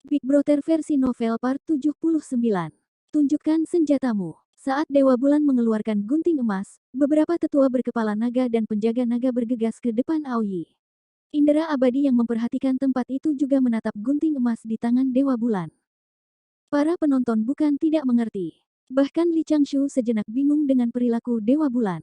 Big Brother versi novel part 79. Tunjukkan senjatamu. Saat Dewa Bulan mengeluarkan gunting emas, beberapa tetua berkepala naga dan penjaga naga bergegas ke depan Aoyi. Indera abadi yang memperhatikan tempat itu juga menatap gunting emas di tangan Dewa Bulan. Para penonton bukan tidak mengerti. Bahkan Li Changshu sejenak bingung dengan perilaku Dewa Bulan.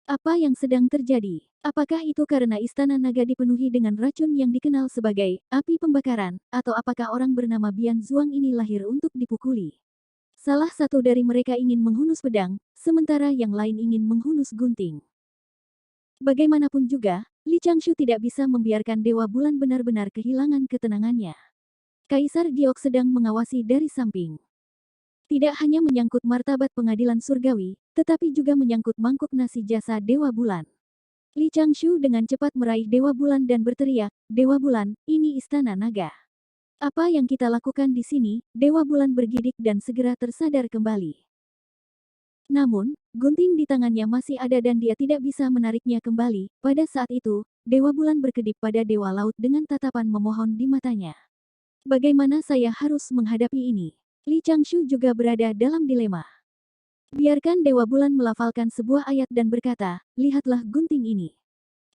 Apa yang sedang terjadi? Apakah itu karena istana naga dipenuhi dengan racun yang dikenal sebagai api pembakaran, atau apakah orang bernama Bian Zuang ini lahir untuk dipukuli? Salah satu dari mereka ingin menghunus pedang, sementara yang lain ingin menghunus gunting. Bagaimanapun juga, Li Changshu tidak bisa membiarkan Dewa Bulan benar-benar kehilangan ketenangannya. Kaisar Giok sedang mengawasi dari samping. Tidak hanya menyangkut martabat pengadilan surgawi, tetapi juga menyangkut mangkuk nasi jasa Dewa Bulan. Li Changshu dengan cepat meraih Dewa Bulan dan berteriak, "Dewa Bulan, ini istana naga. Apa yang kita lakukan di sini?" Dewa Bulan bergidik dan segera tersadar kembali. Namun, gunting di tangannya masih ada dan dia tidak bisa menariknya kembali. Pada saat itu, Dewa Bulan berkedip pada Dewa Laut dengan tatapan memohon di matanya. Bagaimana saya harus menghadapi ini? Li Changshu juga berada dalam dilema. Biarkan Dewa Bulan melafalkan sebuah ayat dan berkata, "Lihatlah gunting ini.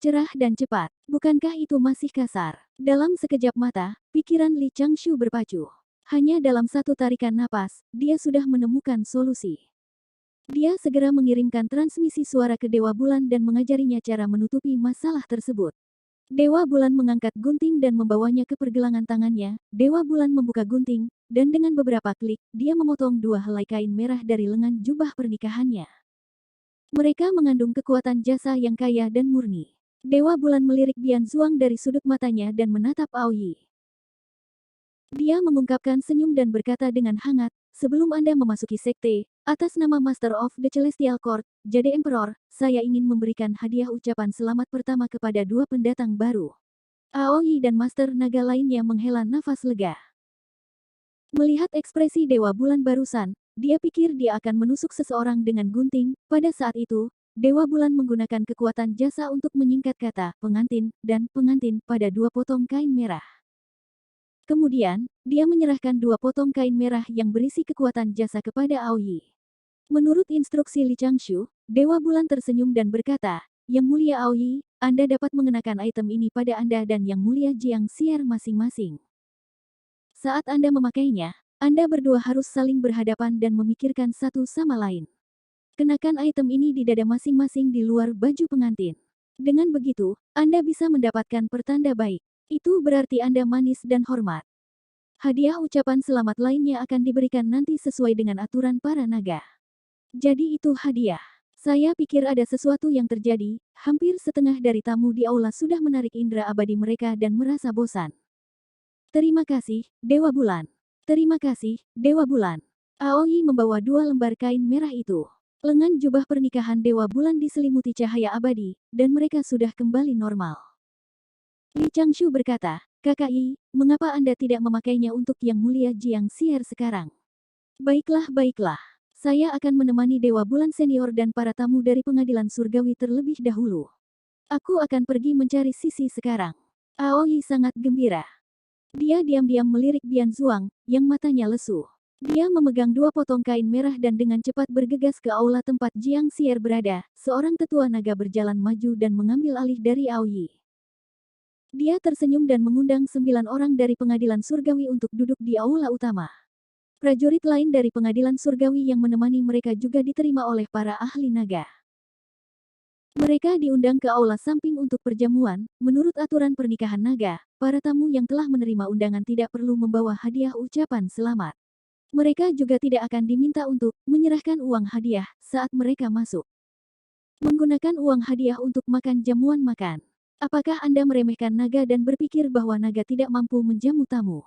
Cerah dan cepat, bukankah itu masih kasar?" Dalam sekejap mata, pikiran Li Changshu berpacu. Hanya dalam satu tarikan napas, dia sudah menemukan solusi. Dia segera mengirimkan transmisi suara ke Dewa Bulan dan mengajarinya cara menutupi masalah tersebut. Dewa Bulan mengangkat gunting dan membawanya ke pergelangan tangannya. Dewa Bulan membuka gunting, dan dengan beberapa klik, dia memotong dua helai kain merah dari lengan jubah pernikahannya. Mereka mengandung kekuatan jasa yang kaya dan murni. Dewa Bulan melirik Bian Zuang dari sudut matanya dan menatap Aoyi. Dia mengungkapkan senyum dan berkata dengan hangat, "Sebelum Anda memasuki sekte, atas nama Master of the Celestial Court, Jade Emperor, saya ingin memberikan hadiah ucapan selamat pertama kepada dua pendatang baru." Aoyi dan Master Naga lainnya menghela nafas lega. Melihat ekspresi Dewa Bulan barusan, dia pikir dia akan menusuk seseorang dengan gunting. Pada saat itu, Dewa Bulan menggunakan kekuatan jasa untuk menyingkat kata "pengantin" dan "pengantin" pada dua potong kain merah. Kemudian, dia menyerahkan dua potong kain merah yang berisi kekuatan jasa kepada Aoyi. Menurut instruksi Li Changshu, Dewa Bulan tersenyum dan berkata, "Yang Mulia Aoyi, Anda dapat mengenakan item ini pada Anda dan Yang Mulia Jiang Xier masing-masing. Saat Anda memakainya, Anda berdua harus saling berhadapan dan memikirkan satu sama lain. Kenakan item ini di dada masing-masing di luar baju pengantin. Dengan begitu, Anda bisa mendapatkan pertanda baik. Itu berarti Anda manis dan hormat. Hadiah ucapan selamat lainnya akan diberikan nanti sesuai dengan aturan para naga. Jadi itu hadiah. Saya pikir ada sesuatu yang terjadi." Hampir setengah dari tamu di aula sudah menarik indera abadi mereka dan merasa bosan. "Terima kasih, Dewa Bulan. Terima kasih, Dewa Bulan." Aoyi membawa dua lembar kain merah itu. Lengan jubah pernikahan Dewa Bulan diselimuti cahaya abadi, dan mereka sudah kembali normal. Li Changshu berkata, "Kakak Yi, mengapa Anda tidak memakainya untuk Yang Mulia Jiang Xier sekarang?" "Baiklah, baiklah. Saya akan menemani Dewa Bulan Senior dan para tamu dari pengadilan surgawi terlebih dahulu. Aku akan pergi mencari Sisi sekarang." Aoyi sangat gembira. Dia diam-diam melirik Bian Zuang, yang matanya lesu. Dia memegang dua potong kain merah dan dengan cepat bergegas ke aula tempat Jiang Xier berada. Seorang tetua naga berjalan maju dan mengambil alih dari Aoyi. Dia tersenyum dan mengundang 9 orang dari pengadilan surgawi untuk duduk di aula utama. Prajurit lain dari pengadilan surgawi yang menemani mereka juga diterima oleh para ahli naga. Mereka diundang ke aula samping untuk perjamuan. Menurut aturan pernikahan naga, para tamu yang telah menerima undangan tidak perlu membawa hadiah ucapan selamat. Mereka juga tidak akan diminta untuk menyerahkan uang hadiah saat mereka masuk. Menggunakan uang hadiah untuk makan jamuan makan. Apakah Anda meremehkan naga dan berpikir bahwa naga tidak mampu menjamu tamu?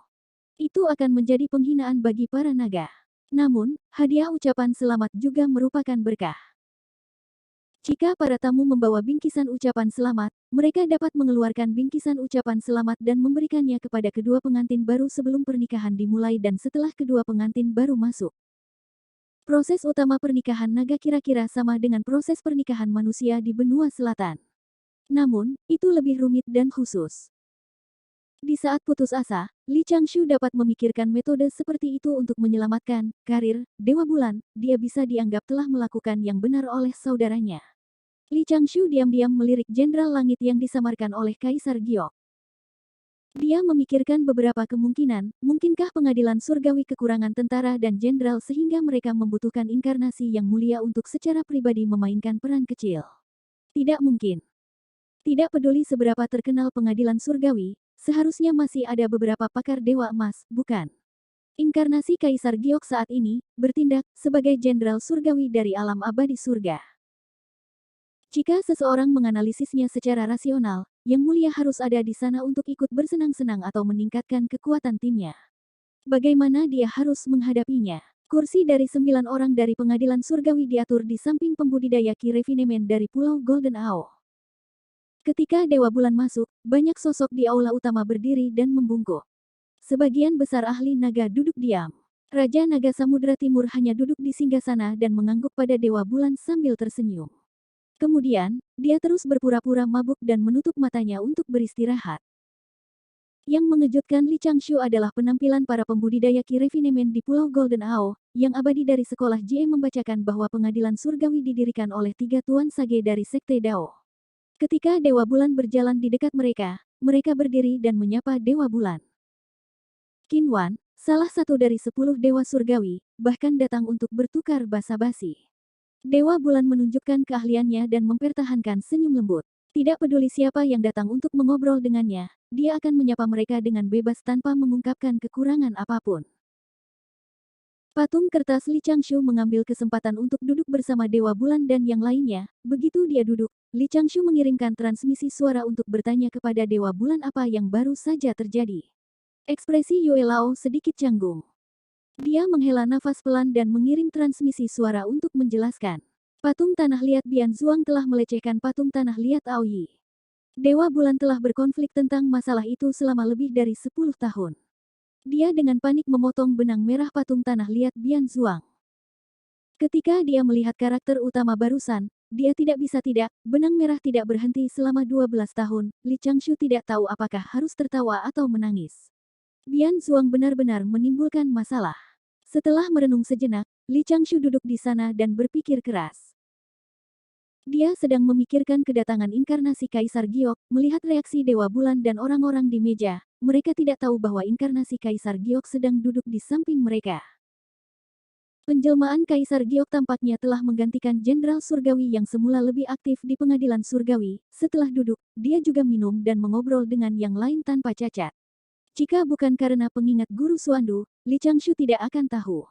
Itu akan menjadi penghinaan bagi para naga. Namun, hadiah ucapan selamat juga merupakan berkah. Jika para tamu membawa bingkisan ucapan selamat, mereka dapat mengeluarkan bingkisan ucapan selamat dan memberikannya kepada kedua pengantin baru sebelum pernikahan dimulai dan setelah kedua pengantin baru masuk. Proses utama pernikahan naga kira-kira sama dengan proses pernikahan manusia di benua selatan. Namun, itu lebih rumit dan khusus. Di saat putus asa, Li Changshu dapat memikirkan metode seperti itu untuk menyelamatkan karir Dewa Bulan. Dia bisa dianggap telah melakukan yang benar oleh saudaranya. Li Changshu diam-diam melirik Jenderal Langit yang disamarkan oleh Kaisar Giok. Dia memikirkan beberapa kemungkinan, mungkinkah pengadilan surgawi kekurangan tentara dan jenderal sehingga mereka membutuhkan inkarnasi yang mulia untuk secara pribadi memainkan peran kecil. Tidak mungkin. Tidak peduli seberapa terkenal pengadilan surgawi, seharusnya masih ada beberapa pakar Dewa Emas, bukan? Inkarnasi Kaisar Giok saat ini, bertindak sebagai jenderal surgawi dari alam abadi surga. Jika seseorang menganalisisnya secara rasional, Yang Mulia harus ada di sana untuk ikut bersenang-senang atau meningkatkan kekuatan timnya. Bagaimana dia harus menghadapinya? Kursi dari 9 orang dari pengadilan surgawi diatur di samping pembudidaya Ki Refinement dari Pulau Golden Owl. Ketika Dewa Bulan masuk, banyak sosok di aula utama berdiri dan membungkuk. Sebagian besar ahli naga duduk diam. Raja Naga Samudra Timur hanya duduk di singgasana dan mengangguk pada Dewa Bulan sambil tersenyum. Kemudian, dia terus berpura-pura mabuk dan menutup matanya untuk beristirahat. Yang mengejutkan Li Changshu adalah penampilan para pembudidaya Ki Refinement di Pulau Golden Owl, yang abadi dari sekolah Jie membacakan bahwa pengadilan surgawi didirikan oleh 3 Tuan Sage dari Sekte Dao. Ketika Dewa Bulan berjalan di dekat mereka, mereka berdiri dan menyapa Dewa Bulan. Qin Wan, salah satu dari 10 Dewa Surgawi, bahkan datang untuk bertukar basa-basi. Dewa Bulan menunjukkan keahliannya dan mempertahankan senyum lembut. Tidak peduli siapa yang datang untuk mengobrol dengannya, dia akan menyapa mereka dengan bebas tanpa mengungkapkan kekurangan apapun. Patung kertas Li Changshu mengambil kesempatan untuk duduk bersama Dewa Bulan dan yang lainnya. Begitu dia duduk, Li Changshu mengirimkan transmisi suara untuk bertanya kepada Dewa Bulan apa yang baru saja terjadi. Ekspresi Yue Lao sedikit canggung. Dia menghela nafas pelan dan mengirim transmisi suara untuk menjelaskan. Patung Tanah Liat Bian Zuang telah melecehkan patung Tanah Liat Aoyi. Dewa Bulan telah berkonflik tentang masalah itu selama lebih dari 10 tahun. Dia dengan panik memotong benang merah patung Tanah Liat Bian Zuang. Ketika dia melihat karakter utama barusan, dia tidak bisa tidak, benang merah tidak berhenti selama 12 tahun, Li Changshu tidak tahu apakah harus tertawa atau menangis. Bian Zuang benar-benar menimbulkan masalah. Setelah merenung sejenak, Li Changshu duduk di sana dan berpikir keras. Dia sedang memikirkan kedatangan inkarnasi Kaisar Giok, melihat reaksi Dewa Bulan dan orang-orang di meja. Mereka tidak tahu bahwa inkarnasi Kaisar Giok sedang duduk di samping mereka. Penjelmaan Kaisar Giok tampaknya telah menggantikan Jenderal Surgawi yang semula lebih aktif di pengadilan surgawi. Setelah duduk, dia juga minum dan mengobrol dengan yang lain tanpa cacat. Jika bukan karena pengingat Guru Suandu, Li Changshu tidak akan tahu.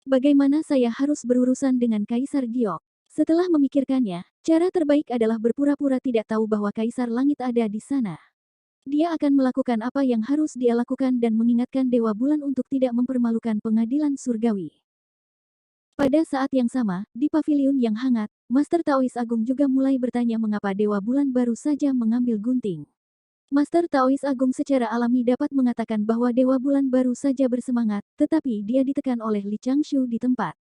Bagaimana saya harus berurusan dengan Kaisar Giok? Setelah memikirkannya, cara terbaik adalah berpura-pura tidak tahu bahwa Kaisar Langit ada di sana. Dia akan melakukan apa yang harus dia lakukan dan mengingatkan Dewa Bulan untuk tidak mempermalukan pengadilan surgawi. Pada saat yang sama, di paviliun yang hangat, Master Taois Agung juga mulai bertanya mengapa Dewa Bulan baru saja mengambil gunting. Master Taois Agung secara alami dapat mengatakan bahwa Dewa Bulan baru saja bersemangat, tetapi dia ditekan oleh Li Changshu di tempat.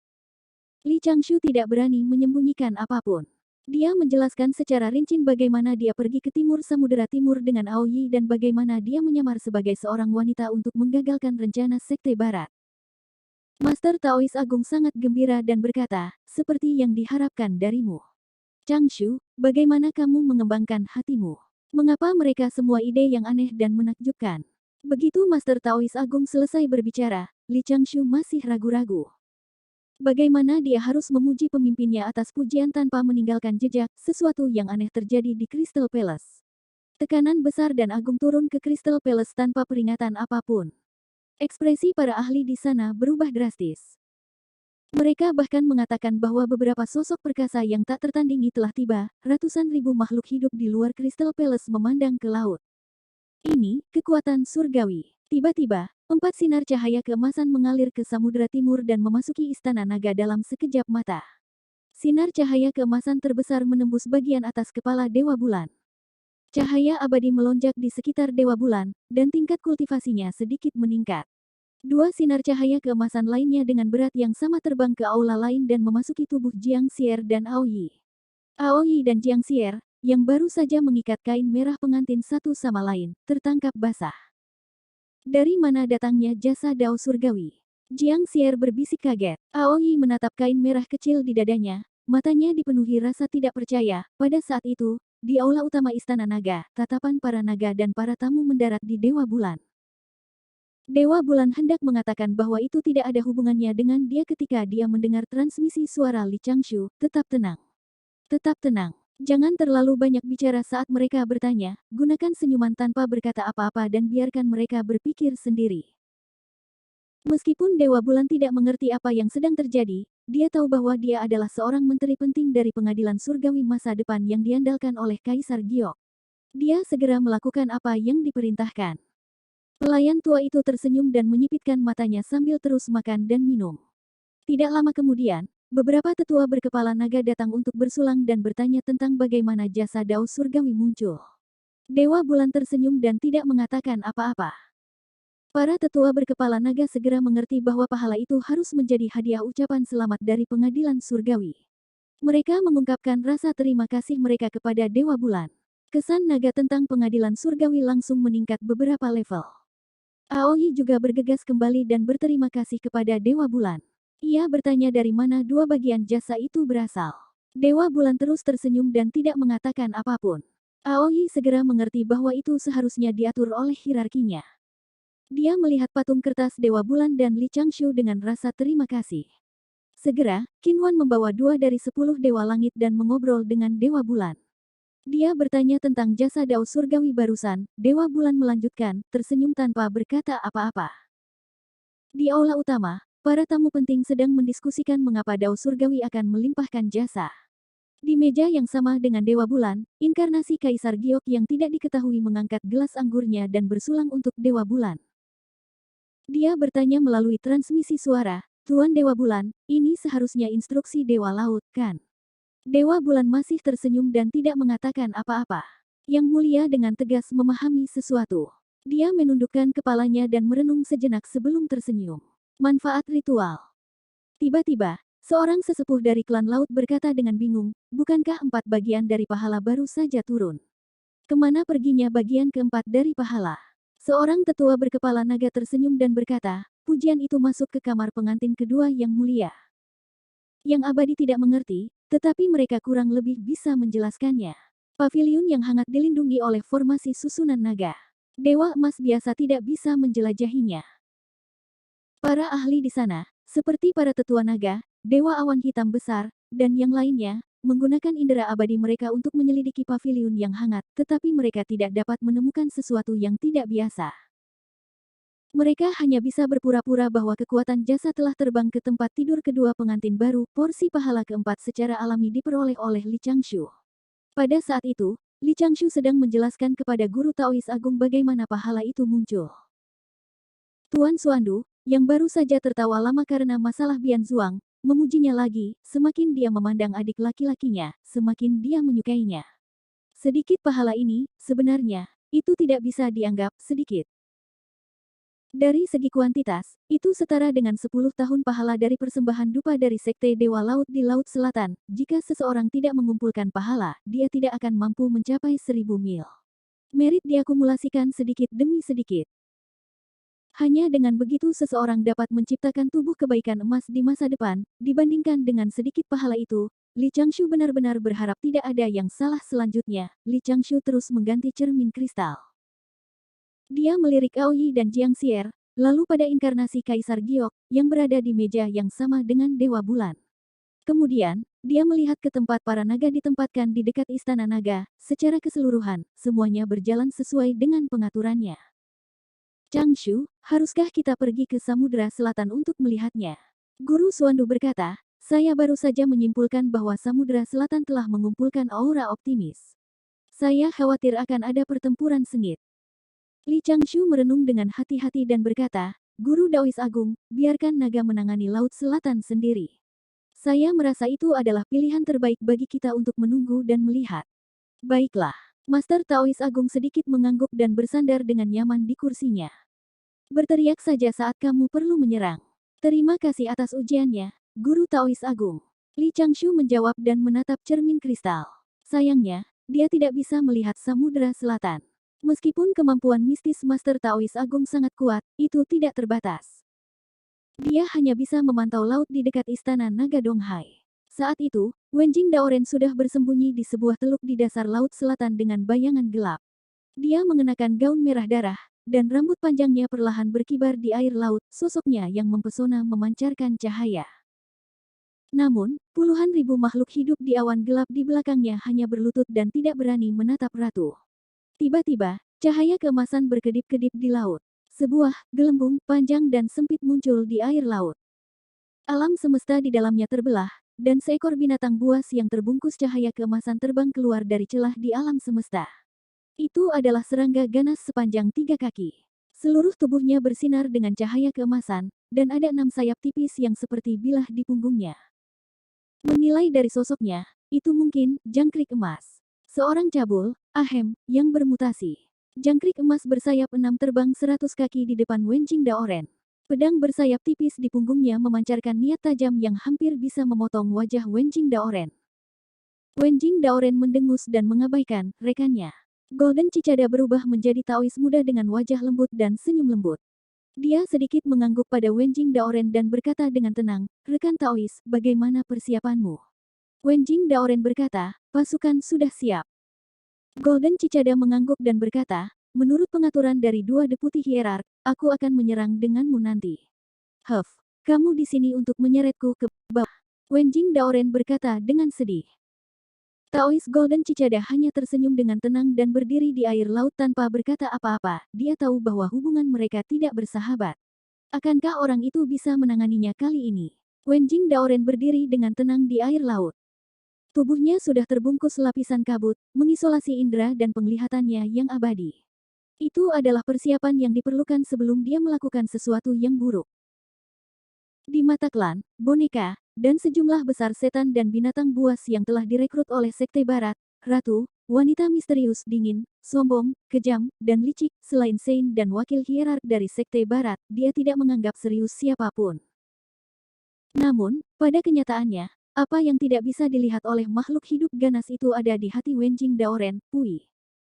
Li Changshu tidak berani menyembunyikan apapun. Dia menjelaskan secara rinci bagaimana dia pergi ke timur Samudera Timur dengan Aoyi dan bagaimana dia menyamar sebagai seorang wanita untuk menggagalkan rencana Sekte Barat. Master Taois Agung sangat gembira dan berkata, seperti yang diharapkan darimu. Changshu, bagaimana kamu mengembangkan hatimu? Mengapa mereka semua ide yang aneh dan menakjubkan? Begitu Master Taois Agung selesai berbicara, Li Changshu masih ragu-ragu. Bagaimana dia harus memuji pemimpinnya atas pujian tanpa meninggalkan jejak, sesuatu yang aneh terjadi di Crystal Palace. Tekanan besar dan agung turun ke Crystal Palace tanpa peringatan apapun. Ekspresi para ahli di sana berubah drastis. Mereka bahkan mengatakan bahwa beberapa sosok perkasa yang tak tertandingi telah tiba, ratusan ribu makhluk hidup di luar Crystal Palace memandang ke laut. Ini, kekuatan surgawi. Tiba-tiba, 4 sinar cahaya keemasan mengalir ke Samudra Timur dan memasuki Istana Naga dalam sekejap mata. Sinar cahaya keemasan terbesar menembus bagian atas kepala Dewa Bulan. Cahaya abadi melonjak di sekitar Dewa Bulan, dan tingkat kultivasinya sedikit meningkat. 2 sinar cahaya keemasan lainnya dengan berat yang sama terbang ke aula lain dan memasuki tubuh Jiang Xier dan Aoyi. Aoyi dan Jiang Xier, yang baru saja mengikat kain merah pengantin satu sama lain, tertangkap basah. Dari mana datangnya jasa dao surgawi? Jiang Xier berbisik kaget. Aoi menatap kain merah kecil di dadanya, matanya dipenuhi rasa tidak percaya. Pada saat itu, di aula utama Istana Naga, tatapan para naga dan para tamu mendarat di Dewa Bulan. Dewa Bulan hendak mengatakan bahwa itu tidak ada hubungannya dengan dia ketika dia mendengar transmisi suara Li Changshu. Tetap tenang. Tetap tenang. Jangan terlalu banyak bicara saat mereka bertanya, gunakan senyuman tanpa berkata apa-apa dan biarkan mereka berpikir sendiri. Meskipun Dewa Bulan tidak mengerti apa yang sedang terjadi, dia tahu bahwa dia adalah seorang menteri penting dari pengadilan surgawi masa depan yang diandalkan oleh Kaisar Giok. Dia segera melakukan apa yang diperintahkan. Pelayan tua itu tersenyum dan menyipitkan matanya sambil terus makan dan minum. Tidak lama kemudian, beberapa tetua berkepala naga datang untuk bersulang dan bertanya tentang bagaimana jasa dao surgawi muncul. Dewa Bulan tersenyum dan tidak mengatakan apa-apa. Para tetua berkepala naga segera mengerti bahwa pahala itu harus menjadi hadiah ucapan selamat dari pengadilan surgawi. Mereka mengungkapkan rasa terima kasih mereka kepada Dewa Bulan. Kesan naga tentang pengadilan surgawi langsung meningkat beberapa level. Aoi juga bergegas kembali dan berterima kasih kepada Dewa Bulan. Ia bertanya dari mana dua bagian jasa itu berasal. Dewa Bulan terus tersenyum dan tidak mengatakan apapun. Aoi segera mengerti bahwa itu seharusnya diatur oleh hierarkinya. Dia melihat patung kertas Dewa Bulan dan Li Changshu dengan rasa terima kasih. Segera, Qinwan membawa 2 dari 10 Dewa Langit dan mengobrol dengan Dewa Bulan. Dia bertanya tentang jasa dao surgawi barusan. Dewa Bulan melanjutkan, tersenyum tanpa berkata apa-apa. Di aula utama, para tamu penting sedang mendiskusikan mengapa dao surgawi akan melimpahkan jasa. Di meja yang sama dengan Dewa Bulan, inkarnasi Kaisar Giok yang tidak diketahui mengangkat gelas anggurnya dan bersulang untuk Dewa Bulan. Dia bertanya melalui transmisi suara, Tuan Dewa Bulan, ini seharusnya instruksi Dewa Laut, kan? Dewa Bulan masih tersenyum dan tidak mengatakan apa-apa. Yang Mulia dengan tegas memahami sesuatu. Dia menundukkan kepalanya dan merenung sejenak sebelum tersenyum. Manfaat ritual. Tiba-tiba, seorang sesepuh dari klan laut berkata dengan bingung, bukankah 4 bagian dari pahala baru saja turun? Kemana perginya bagian keempat dari pahala? Seorang tetua berkepala naga tersenyum dan berkata, pujian itu masuk ke kamar pengantin kedua yang mulia. Yang abadi tidak mengerti, tetapi mereka kurang lebih bisa menjelaskannya. Paviliun yang hangat dilindungi oleh formasi susunan naga. Dewa emas biasa tidak bisa menjelajahinya. Para ahli di sana, seperti para tetua naga, dewa awan hitam besar, dan yang lainnya, menggunakan indera abadi mereka untuk menyelidiki paviliun yang hangat, tetapi mereka tidak dapat menemukan sesuatu yang tidak biasa. Mereka hanya bisa berpura-pura bahwa kekuatan jasa telah terbang ke tempat tidur kedua pengantin baru. Porsi pahala keempat secara alami diperoleh oleh Li Changshu. Pada saat itu, Li Changshu sedang menjelaskan kepada guru Taois Agung bagaimana pahala itu muncul. Tuan Xuandu, yang baru saja tertawa lama karena masalah Bian Zuang, memujinya lagi. Semakin dia memandang adik laki-lakinya, semakin dia menyukainya. Sedikit pahala ini, sebenarnya, itu tidak bisa dianggap sedikit. Dari segi kuantitas, itu setara dengan 10 tahun pahala dari persembahan dupa dari Sekte Dewa Laut di Laut Selatan. Jika seseorang tidak mengumpulkan pahala, dia tidak akan mampu mencapai 1000 mil. Merit diakumulasikan sedikit demi sedikit. Hanya dengan begitu seseorang dapat menciptakan tubuh kebaikan emas di masa depan. Dibandingkan dengan sedikit pahala itu, Li Changshu benar-benar berharap tidak ada yang salah selanjutnya. Li Changshu terus mengganti cermin kristal. Dia melirik Aoi dan Jiang Xier, lalu pada inkarnasi Kaisar Giok, yang berada di meja yang sama dengan Dewa Bulan. Kemudian, dia melihat ke tempat para naga ditempatkan di dekat Istana Naga. Secara keseluruhan, semuanya berjalan sesuai dengan pengaturannya. Changshu, haruskah kita pergi ke Samudra Selatan untuk melihatnya? Guru Xuandu berkata, saya baru saja menyimpulkan bahwa Samudra Selatan telah mengumpulkan aura optimis. Saya khawatir akan ada pertempuran sengit. Li Changshu merenung dengan hati-hati dan berkata, Guru Daois Agung, biarkan naga menangani Laut Selatan sendiri. Saya merasa itu adalah pilihan terbaik bagi kita untuk menunggu dan melihat. Baiklah. Master Taois Agung sedikit mengangguk dan bersandar dengan nyaman di kursinya. Berteriak saja saat kamu perlu menyerang. Terima kasih atas ujiannya, Guru Taois Agung. Li Changshu menjawab dan menatap cermin kristal. Sayangnya, dia tidak bisa melihat Samudra Selatan. Meskipun kemampuan mistis Master Taois Agung sangat kuat, itu tidak terbatas. Dia hanya bisa memantau laut di dekat istana naga Donghai. Saat itu, Wenjing Daoren sudah bersembunyi di sebuah teluk di dasar laut selatan dengan bayangan gelap. Dia mengenakan gaun merah darah, dan rambut panjangnya perlahan berkibar di air laut, sosoknya yang mempesona memancarkan cahaya. Namun, puluhan ribu makhluk hidup di awan gelap di belakangnya hanya berlutut dan tidak berani menatap ratu. Tiba-tiba, cahaya keemasan berkedip-kedip di laut. Sebuah gelembung panjang dan sempit muncul di air laut. Alam semesta di dalamnya terbelah, dan seekor binatang buas yang terbungkus cahaya keemasan terbang keluar dari celah di alam semesta. Itu adalah serangga ganas sepanjang 3 kaki. Seluruh tubuhnya bersinar dengan cahaya keemasan, dan ada 6 sayap tipis yang seperti bilah di punggungnya. Menilai dari sosoknya, itu mungkin jangkrik emas. Seorang cabul, Ahem, yang bermutasi. Jangkrik emas bersayap 6 terbang 100 kaki di depan Wenjing Daoren. Pedang bersayap tipis di punggungnya memancarkan niat tajam yang hampir bisa memotong wajah Wenjing Daoren. Wenjing Daoren mendengus dan mengabaikan rekannya. Golden Cicada berubah menjadi Taois muda dengan wajah lembut dan senyum lembut. Dia sedikit mengangguk pada Wenjing Daoren dan berkata dengan tenang, "Rekan Taois, bagaimana persiapanmu?" Wenjing Daoren berkata, "Pasukan sudah siap." Golden Cicada mengangguk dan berkata, "Menurut pengaturan dari 2 deputi hierark, aku akan menyerang denganmu nanti." "Huff, kamu di sini untuk menyeretku ke bawah." Wenjing Daoren berkata dengan sedih. Taois Golden Cicada hanya tersenyum dengan tenang dan berdiri di air laut tanpa berkata apa-apa. Dia tahu bahwa hubungan mereka tidak bersahabat. Akankah orang itu bisa menanganinya kali ini? Wenjing Daoren berdiri dengan tenang di air laut. Tubuhnya sudah terbungkus lapisan kabut, mengisolasi indera dan penglihatannya yang abadi. Itu adalah persiapan yang diperlukan sebelum dia melakukan sesuatu yang buruk. Di mata klan, boneka, dan sejumlah besar setan dan binatang buas yang telah direkrut oleh Sekte Barat, Ratu, wanita misterius dingin, sombong, kejam, dan licik, selain Sein dan wakil hierark dari Sekte Barat, dia tidak menganggap serius siapapun. Namun, pada kenyataannya, apa yang tidak bisa dilihat oleh makhluk hidup ganas itu ada di hati Wenjing Daoren, Pui.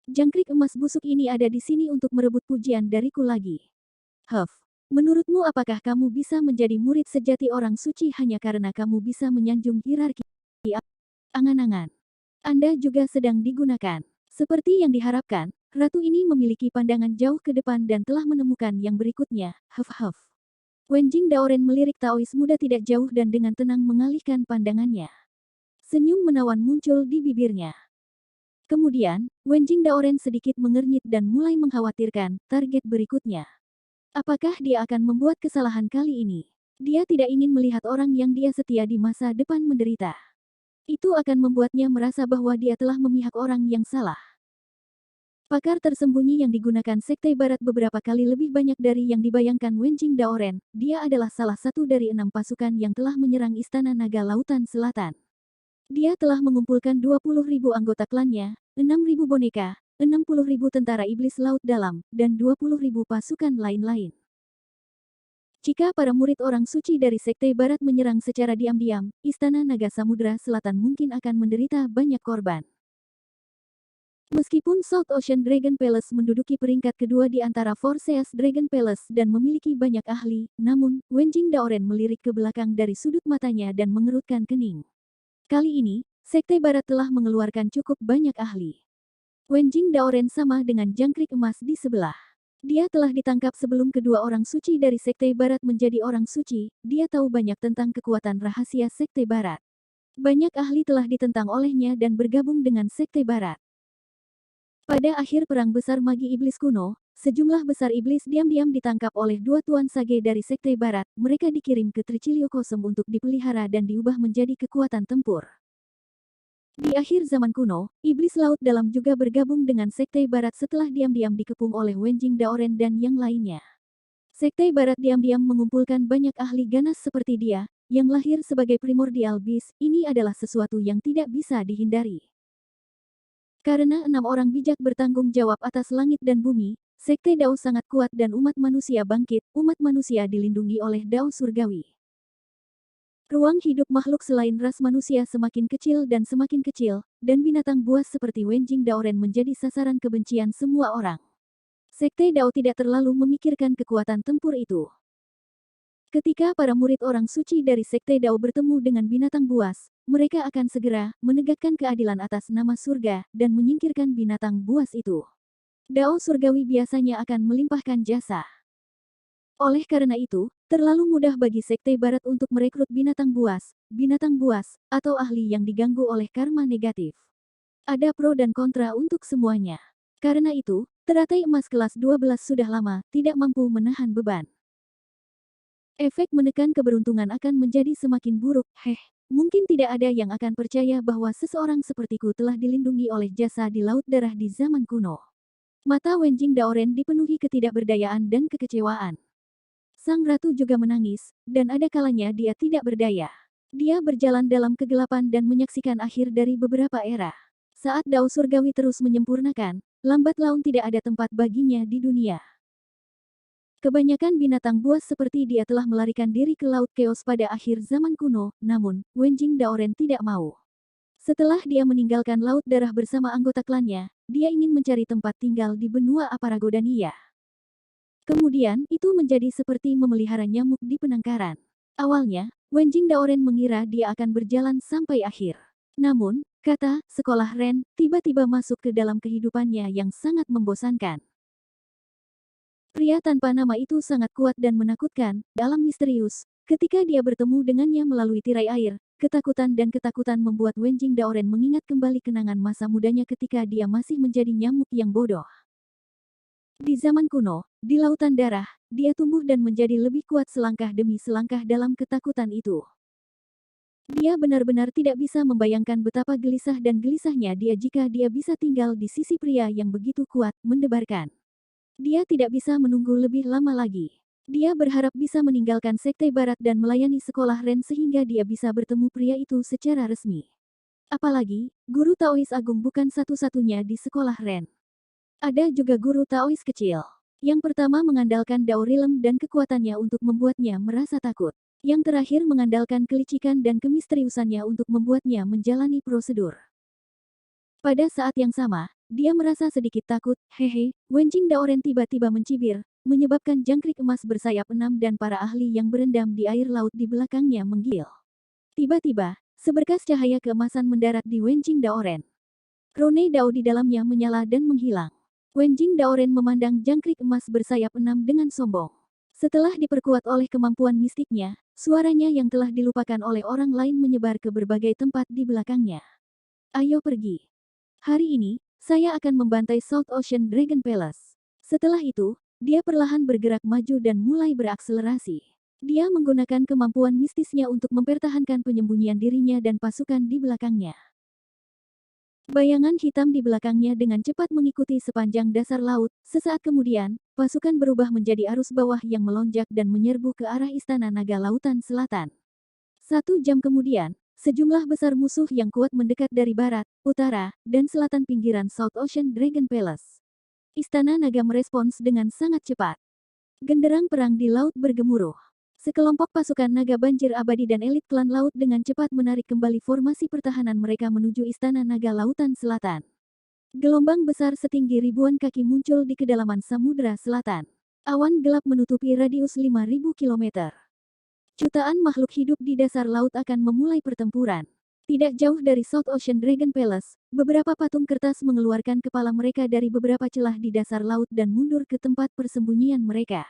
Jangkrik emas busuk ini ada di sini untuk merebut pujian dariku lagi. Huff. Menurutmu apakah kamu bisa menjadi murid sejati orang suci hanya karena kamu bisa menyanjung hierarki? Angan-angan. Anda juga sedang digunakan. Seperti yang diharapkan, ratu ini memiliki pandangan jauh ke depan dan telah menemukan yang berikutnya. Huff. Wenjing Daoren melirik Taois muda tidak jauh dan dengan tenang mengalihkan pandangannya. Senyum menawan muncul di bibirnya. Kemudian, Wenjing Daoren sedikit mengernyit dan mulai mengkhawatirkan target berikutnya. Apakah dia akan membuat kesalahan kali ini? Dia tidak ingin melihat orang yang dia setia di masa depan menderita. Itu akan membuatnya merasa bahwa dia telah memihak orang yang salah. Pakar tersembunyi yang digunakan Sekte Barat beberapa kali lebih banyak dari yang dibayangkan Wenjing Daoren. Dia adalah salah satu dari 6 pasukan yang telah menyerang Istana Naga Lautan Selatan. Dia telah mengumpulkan 20.000 anggota klannya, 6.000 boneka, 60.000 tentara iblis laut dalam, dan 20.000 pasukan lain-lain. Jika para murid orang suci dari Sekte Barat menyerang secara diam-diam, Istana Naga Samudra Selatan mungkin akan menderita banyak korban. Meskipun South Ocean Dragon Palace menduduki peringkat kedua di antara Four Seas Dragon Palace dan memiliki banyak ahli, namun, Wenjing Daoren melirik ke belakang dari sudut matanya dan mengerutkan kening. Kali ini, Sekte Barat telah mengeluarkan cukup banyak ahli. Wenjing Daoren sama dengan jangkrik emas di sebelah. Dia telah ditangkap sebelum kedua orang suci dari Sekte Barat menjadi orang suci. Dia tahu banyak tentang kekuatan rahasia Sekte Barat. Banyak ahli telah ditentang olehnya dan bergabung dengan Sekte Barat. Pada akhir Perang Besar Magi Iblis kuno, sejumlah besar iblis diam-diam ditangkap oleh 2 Tuan Sage dari Sekte Barat. Mereka dikirim ke Tricilio Kosem untuk dipelihara dan diubah menjadi kekuatan tempur. Di akhir zaman kuno, iblis laut dalam juga bergabung dengan Sekte Barat setelah diam-diam dikepung oleh Wenjing Daoren dan yang lainnya. Sekte Barat diam-diam mengumpulkan banyak ahli ganas seperti dia, yang lahir sebagai primordial beast. Ini adalah sesuatu yang tidak bisa dihindari. Karena 6 orang bijak bertanggung jawab atas langit dan bumi, Sekte Dao sangat kuat dan umat manusia bangkit, umat manusia dilindungi oleh Dao Surgawi. Ruang hidup makhluk selain ras manusia semakin kecil, dan binatang buas seperti Wenjing Daoren menjadi sasaran kebencian semua orang. Sekte Dao tidak terlalu memikirkan kekuatan tempur itu. Ketika para murid orang suci dari Sekte Dao bertemu dengan binatang buas, mereka akan segera menegakkan keadilan atas nama surga dan menyingkirkan binatang buas itu. Dao surgawi biasanya akan melimpahkan jasa. Oleh karena itu, terlalu mudah bagi Sekte Barat untuk merekrut binatang buas, atau ahli yang diganggu oleh karma negatif. Ada pro dan kontra untuk semuanya. Karena itu, teratai emas kelas 12 sudah lama tidak mampu menahan beban. Efek menekan keberuntungan akan menjadi semakin buruk. Mungkin tidak ada yang akan percaya bahwa seseorang sepertiku telah dilindungi oleh jasa di Laut Darah di zaman kuno. Mata Wenjing Daoren dipenuhi ketidakberdayaan dan kekecewaan. Sang ratu juga menangis, dan ada kalanya dia tidak berdaya. Dia berjalan dalam kegelapan dan menyaksikan akhir dari beberapa era. Saat Dao surgawi terus menyempurnakan, lambat laun tidak ada tempat baginya di dunia. Kebanyakan binatang buas seperti dia telah melarikan diri ke Laut Keos pada akhir zaman kuno, namun, Wenjing Daoren tidak mau. Setelah dia meninggalkan Laut Darah bersama anggota klannya, dia ingin mencari tempat tinggal di benua Aparagodania. Kemudian, itu menjadi seperti memelihara nyamuk di penangkaran. Awalnya, Wenjing Daoren mengira dia akan berjalan sampai akhir. Namun, kata sekolah Ren tiba-tiba masuk ke dalam kehidupannya yang sangat membosankan. Pria tanpa nama itu sangat kuat dan menakutkan, dalam misterius. Ketika dia bertemu dengannya melalui tirai air, ketakutan membuat Wenjing Daoren mengingat kembali kenangan masa mudanya ketika dia masih menjadi nyamuk yang bodoh. Di zaman kuno, di lautan darah, dia tumbuh dan menjadi lebih kuat selangkah demi selangkah dalam ketakutan itu. Dia benar-benar tidak bisa membayangkan betapa gelisah dan gelisahnya dia jika dia bisa tinggal di sisi pria yang begitu kuat, mendebarkan. Dia tidak bisa menunggu lebih lama lagi. Dia berharap bisa meninggalkan Sekte Barat dan melayani sekolah Ren sehingga dia bisa bertemu pria itu secara resmi. Apalagi, guru Taois Agung bukan satu-satunya di sekolah Ren. Ada juga guru Taois kecil. Yang pertama mengandalkan Dao Rilem dan kekuatannya untuk membuatnya merasa takut. Yang terakhir mengandalkan kelicikan dan kemisteriusannya untuk membuatnya menjalani prosedur. Pada saat yang sama, dia merasa sedikit takut. Wenjing Daoren tiba-tiba mencibir, menyebabkan jangkrik emas bersayap 6 dan para ahli yang berendam di air laut di belakangnya menggigil. Tiba-tiba, seberkas cahaya keemasan mendarat di Wenjing Daoren. Rone Dao di dalamnya menyala dan menghilang. Wenjing Daoren memandang jangkrik emas bersayap 6 dengan sombong. Setelah diperkuat oleh kemampuan mistiknya, suaranya yang telah dilupakan oleh orang lain menyebar ke berbagai tempat di belakangnya. Ayo pergi. Hari ini, saya akan membantai South Ocean Dragon Palace. Setelah itu, dia perlahan bergerak maju dan mulai berakselerasi. Dia menggunakan kemampuan mistisnya untuk mempertahankan penyembunyian dirinya dan pasukan di belakangnya. Bayangan hitam di belakangnya dengan cepat mengikuti sepanjang dasar laut. Sesaat kemudian, pasukan berubah menjadi arus bawah yang melonjak dan menyerbu ke arah Istana Naga Lautan Selatan. 1 jam kemudian, sejumlah besar musuh yang kuat mendekat dari barat, utara, dan selatan pinggiran South Ocean Dragon Palace. Istana Naga merespons dengan sangat cepat. Genderang perang di laut bergemuruh. Sekelompok pasukan naga banjir abadi dan elit klan laut dengan cepat menarik kembali formasi pertahanan mereka menuju Istana Naga Lautan Selatan. Gelombang besar setinggi ribuan kaki muncul di kedalaman Samudra Selatan. Awan gelap menutupi radius 5.000 km. Jutaan makhluk hidup di dasar laut akan memulai pertempuran. Tidak jauh dari South Ocean Dragon Palace, beberapa patung kertas mengeluarkan kepala mereka dari beberapa celah di dasar laut dan mundur ke tempat persembunyian mereka.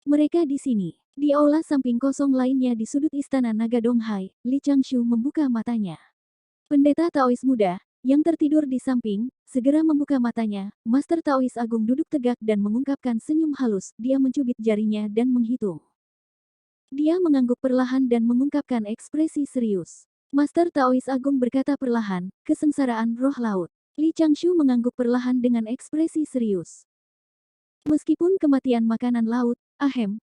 Mereka di sini. Di aula samping kosong lainnya di sudut Istana Naga Donghai, Li Changshu membuka matanya. Pendeta Taois muda, yang tertidur di samping, segera membuka matanya. Master Taois Agung duduk tegak dan mengungkapkan senyum halus. Dia mencubit jarinya dan menghitung. Dia mengangguk perlahan dan mengungkapkan ekspresi serius. Master Taois Agung berkata perlahan, kesengsaraan roh laut. Li Changshu mengangguk perlahan dengan ekspresi serius. Meskipun kematian makanan laut,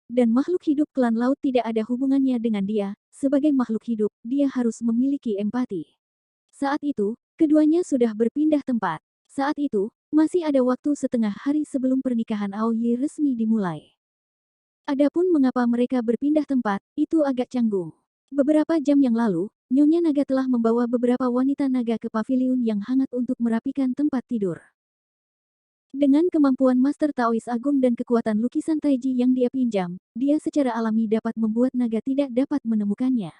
dan makhluk hidup klan laut tidak ada hubungannya dengan dia, sebagai makhluk hidup, dia harus memiliki empati. Saat itu, keduanya sudah berpindah tempat. Saat itu, masih ada waktu setengah hari sebelum pernikahan Aoyi resmi dimulai. Adapun mengapa mereka berpindah tempat, itu agak canggung. Beberapa jam yang lalu, Nyonya Naga telah membawa beberapa wanita naga ke paviliun yang hangat untuk merapikan tempat tidur. Dengan kemampuan Master Taois Agung dan kekuatan lukisan Taiji yang dia pinjam, dia secara alami dapat membuat naga tidak dapat menemukannya.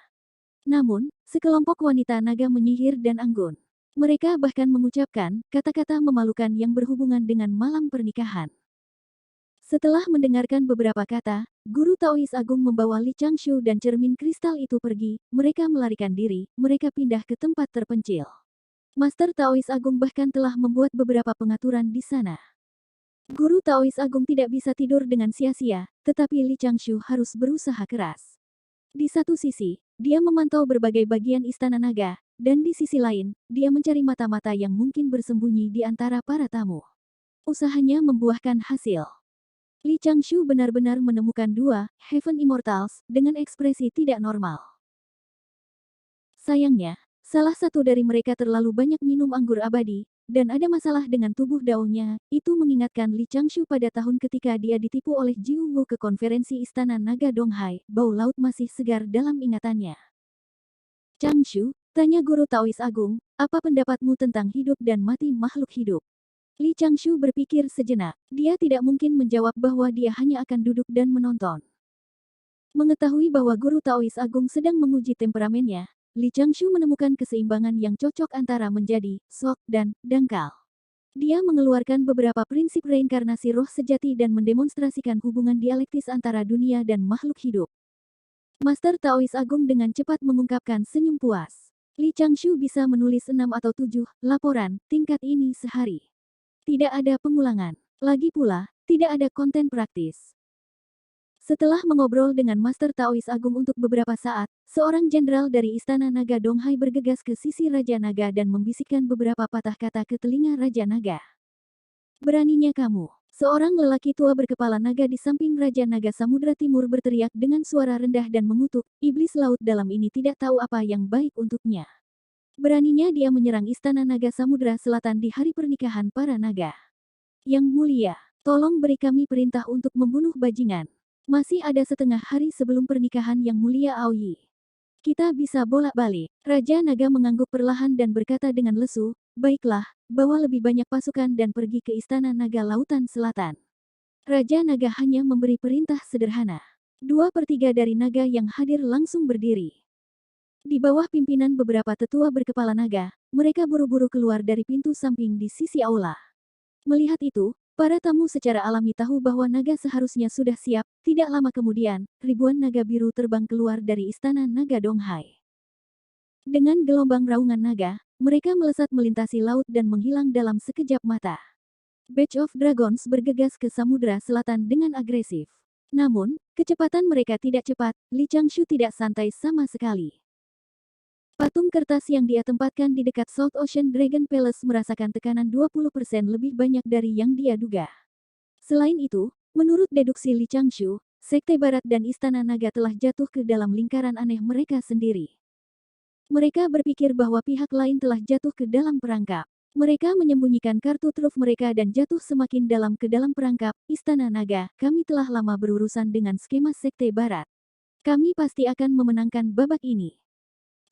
Namun, sekelompok wanita naga menyihir dan anggun. Mereka bahkan mengucapkan kata-kata memalukan yang berhubungan dengan malam pernikahan. Setelah mendengarkan beberapa kata, Guru Taois Agung membawa Li Changshu dan cermin kristal itu pergi, mereka melarikan diri, mereka pindah ke tempat terpencil. Master Taois Agung bahkan telah membuat beberapa pengaturan di sana. Guru Taois Agung tidak bisa tidur dengan sia-sia, tetapi Li Changshu harus berusaha keras. Di satu sisi, dia memantau berbagai bagian istana naga, dan di sisi lain, dia mencari mata-mata yang mungkin bersembunyi di antara para tamu. Usahanya membuahkan hasil. Li Changshu benar-benar menemukan dua Heaven Immortals dengan ekspresi tidak normal. Sayangnya, salah satu dari mereka terlalu banyak minum anggur abadi, dan ada masalah dengan tubuh daunnya. Itu mengingatkan Li Changshu pada tahun ketika dia ditipu oleh Jiu Wu ke konferensi Istana Naga Donghai. Bau laut masih segar dalam ingatannya. Changshu, tanya Guru Taois Agung, apa pendapatmu tentang hidup dan mati makhluk hidup? Li Changshu berpikir sejenak. Dia tidak mungkin menjawab bahwa dia hanya akan duduk dan menonton. Mengetahui bahwa Guru Taois Agung sedang menguji temperamennya, Li Changshu menemukan keseimbangan yang cocok antara menjadi sok dan dangkal. Dia mengeluarkan beberapa prinsip reinkarnasi roh sejati dan mendemonstrasikan hubungan dialektis antara dunia dan makhluk hidup. Master Taois Agung dengan cepat mengungkapkan senyum puas. Li Changshu bisa menulis 6 atau 7 laporan tingkat ini sehari. Tidak ada pengulangan. Lagi pula, tidak ada konten praktis. Setelah mengobrol dengan Master Taois Agung untuk beberapa saat, seorang jenderal dari Istana Naga Donghai bergegas ke sisi Raja Naga dan membisikkan beberapa patah kata ke telinga Raja Naga. Beraninya kamu. Seorang lelaki tua berkepala naga di samping Raja Naga Samudra Timur berteriak dengan suara rendah dan mengutuk, iblis laut dalam ini tidak tahu apa yang baik untuknya. Beraninya dia menyerang Istana Naga Samudra Selatan di hari pernikahan para naga. Yang mulia, tolong beri kami perintah untuk membunuh bajingan. Masih ada setengah hari sebelum pernikahan Yang Mulia Aoyi. Kita bisa bolak-balik. Raja Naga mengangguk perlahan dan berkata dengan lesu, baiklah, bawa lebih banyak pasukan dan pergi ke Istana Naga Lautan Selatan. Raja Naga hanya memberi perintah sederhana. 2/3 dari naga yang hadir langsung berdiri. Di bawah pimpinan beberapa tetua berkepala naga, mereka buru-buru keluar dari pintu samping di sisi aula. Melihat itu, para tamu secara alami tahu bahwa naga seharusnya sudah siap. Tidak lama kemudian, ribuan naga biru terbang keluar dari Istana Naga Donghai. Dengan gelombang raungan naga, mereka melesat melintasi laut dan menghilang dalam sekejap mata. Batch of Dragons bergegas ke Samudra Selatan dengan agresif. Namun, kecepatan mereka tidak cepat. Li Changshu tidak santai sama sekali. Patung kertas yang dia tempatkan di dekat South Ocean Dragon Palace merasakan tekanan 20% lebih banyak dari yang dia duga. Selain itu, menurut deduksi Li Changshu, Sekte Barat dan Istana Naga telah jatuh ke dalam lingkaran aneh mereka sendiri. Mereka berpikir bahwa pihak lain telah jatuh ke dalam perangkap. Mereka menyembunyikan kartu truf mereka dan jatuh semakin dalam ke dalam perangkap. Istana Naga, kami telah lama berurusan dengan skema Sekte Barat. Kami pasti akan memenangkan babak ini.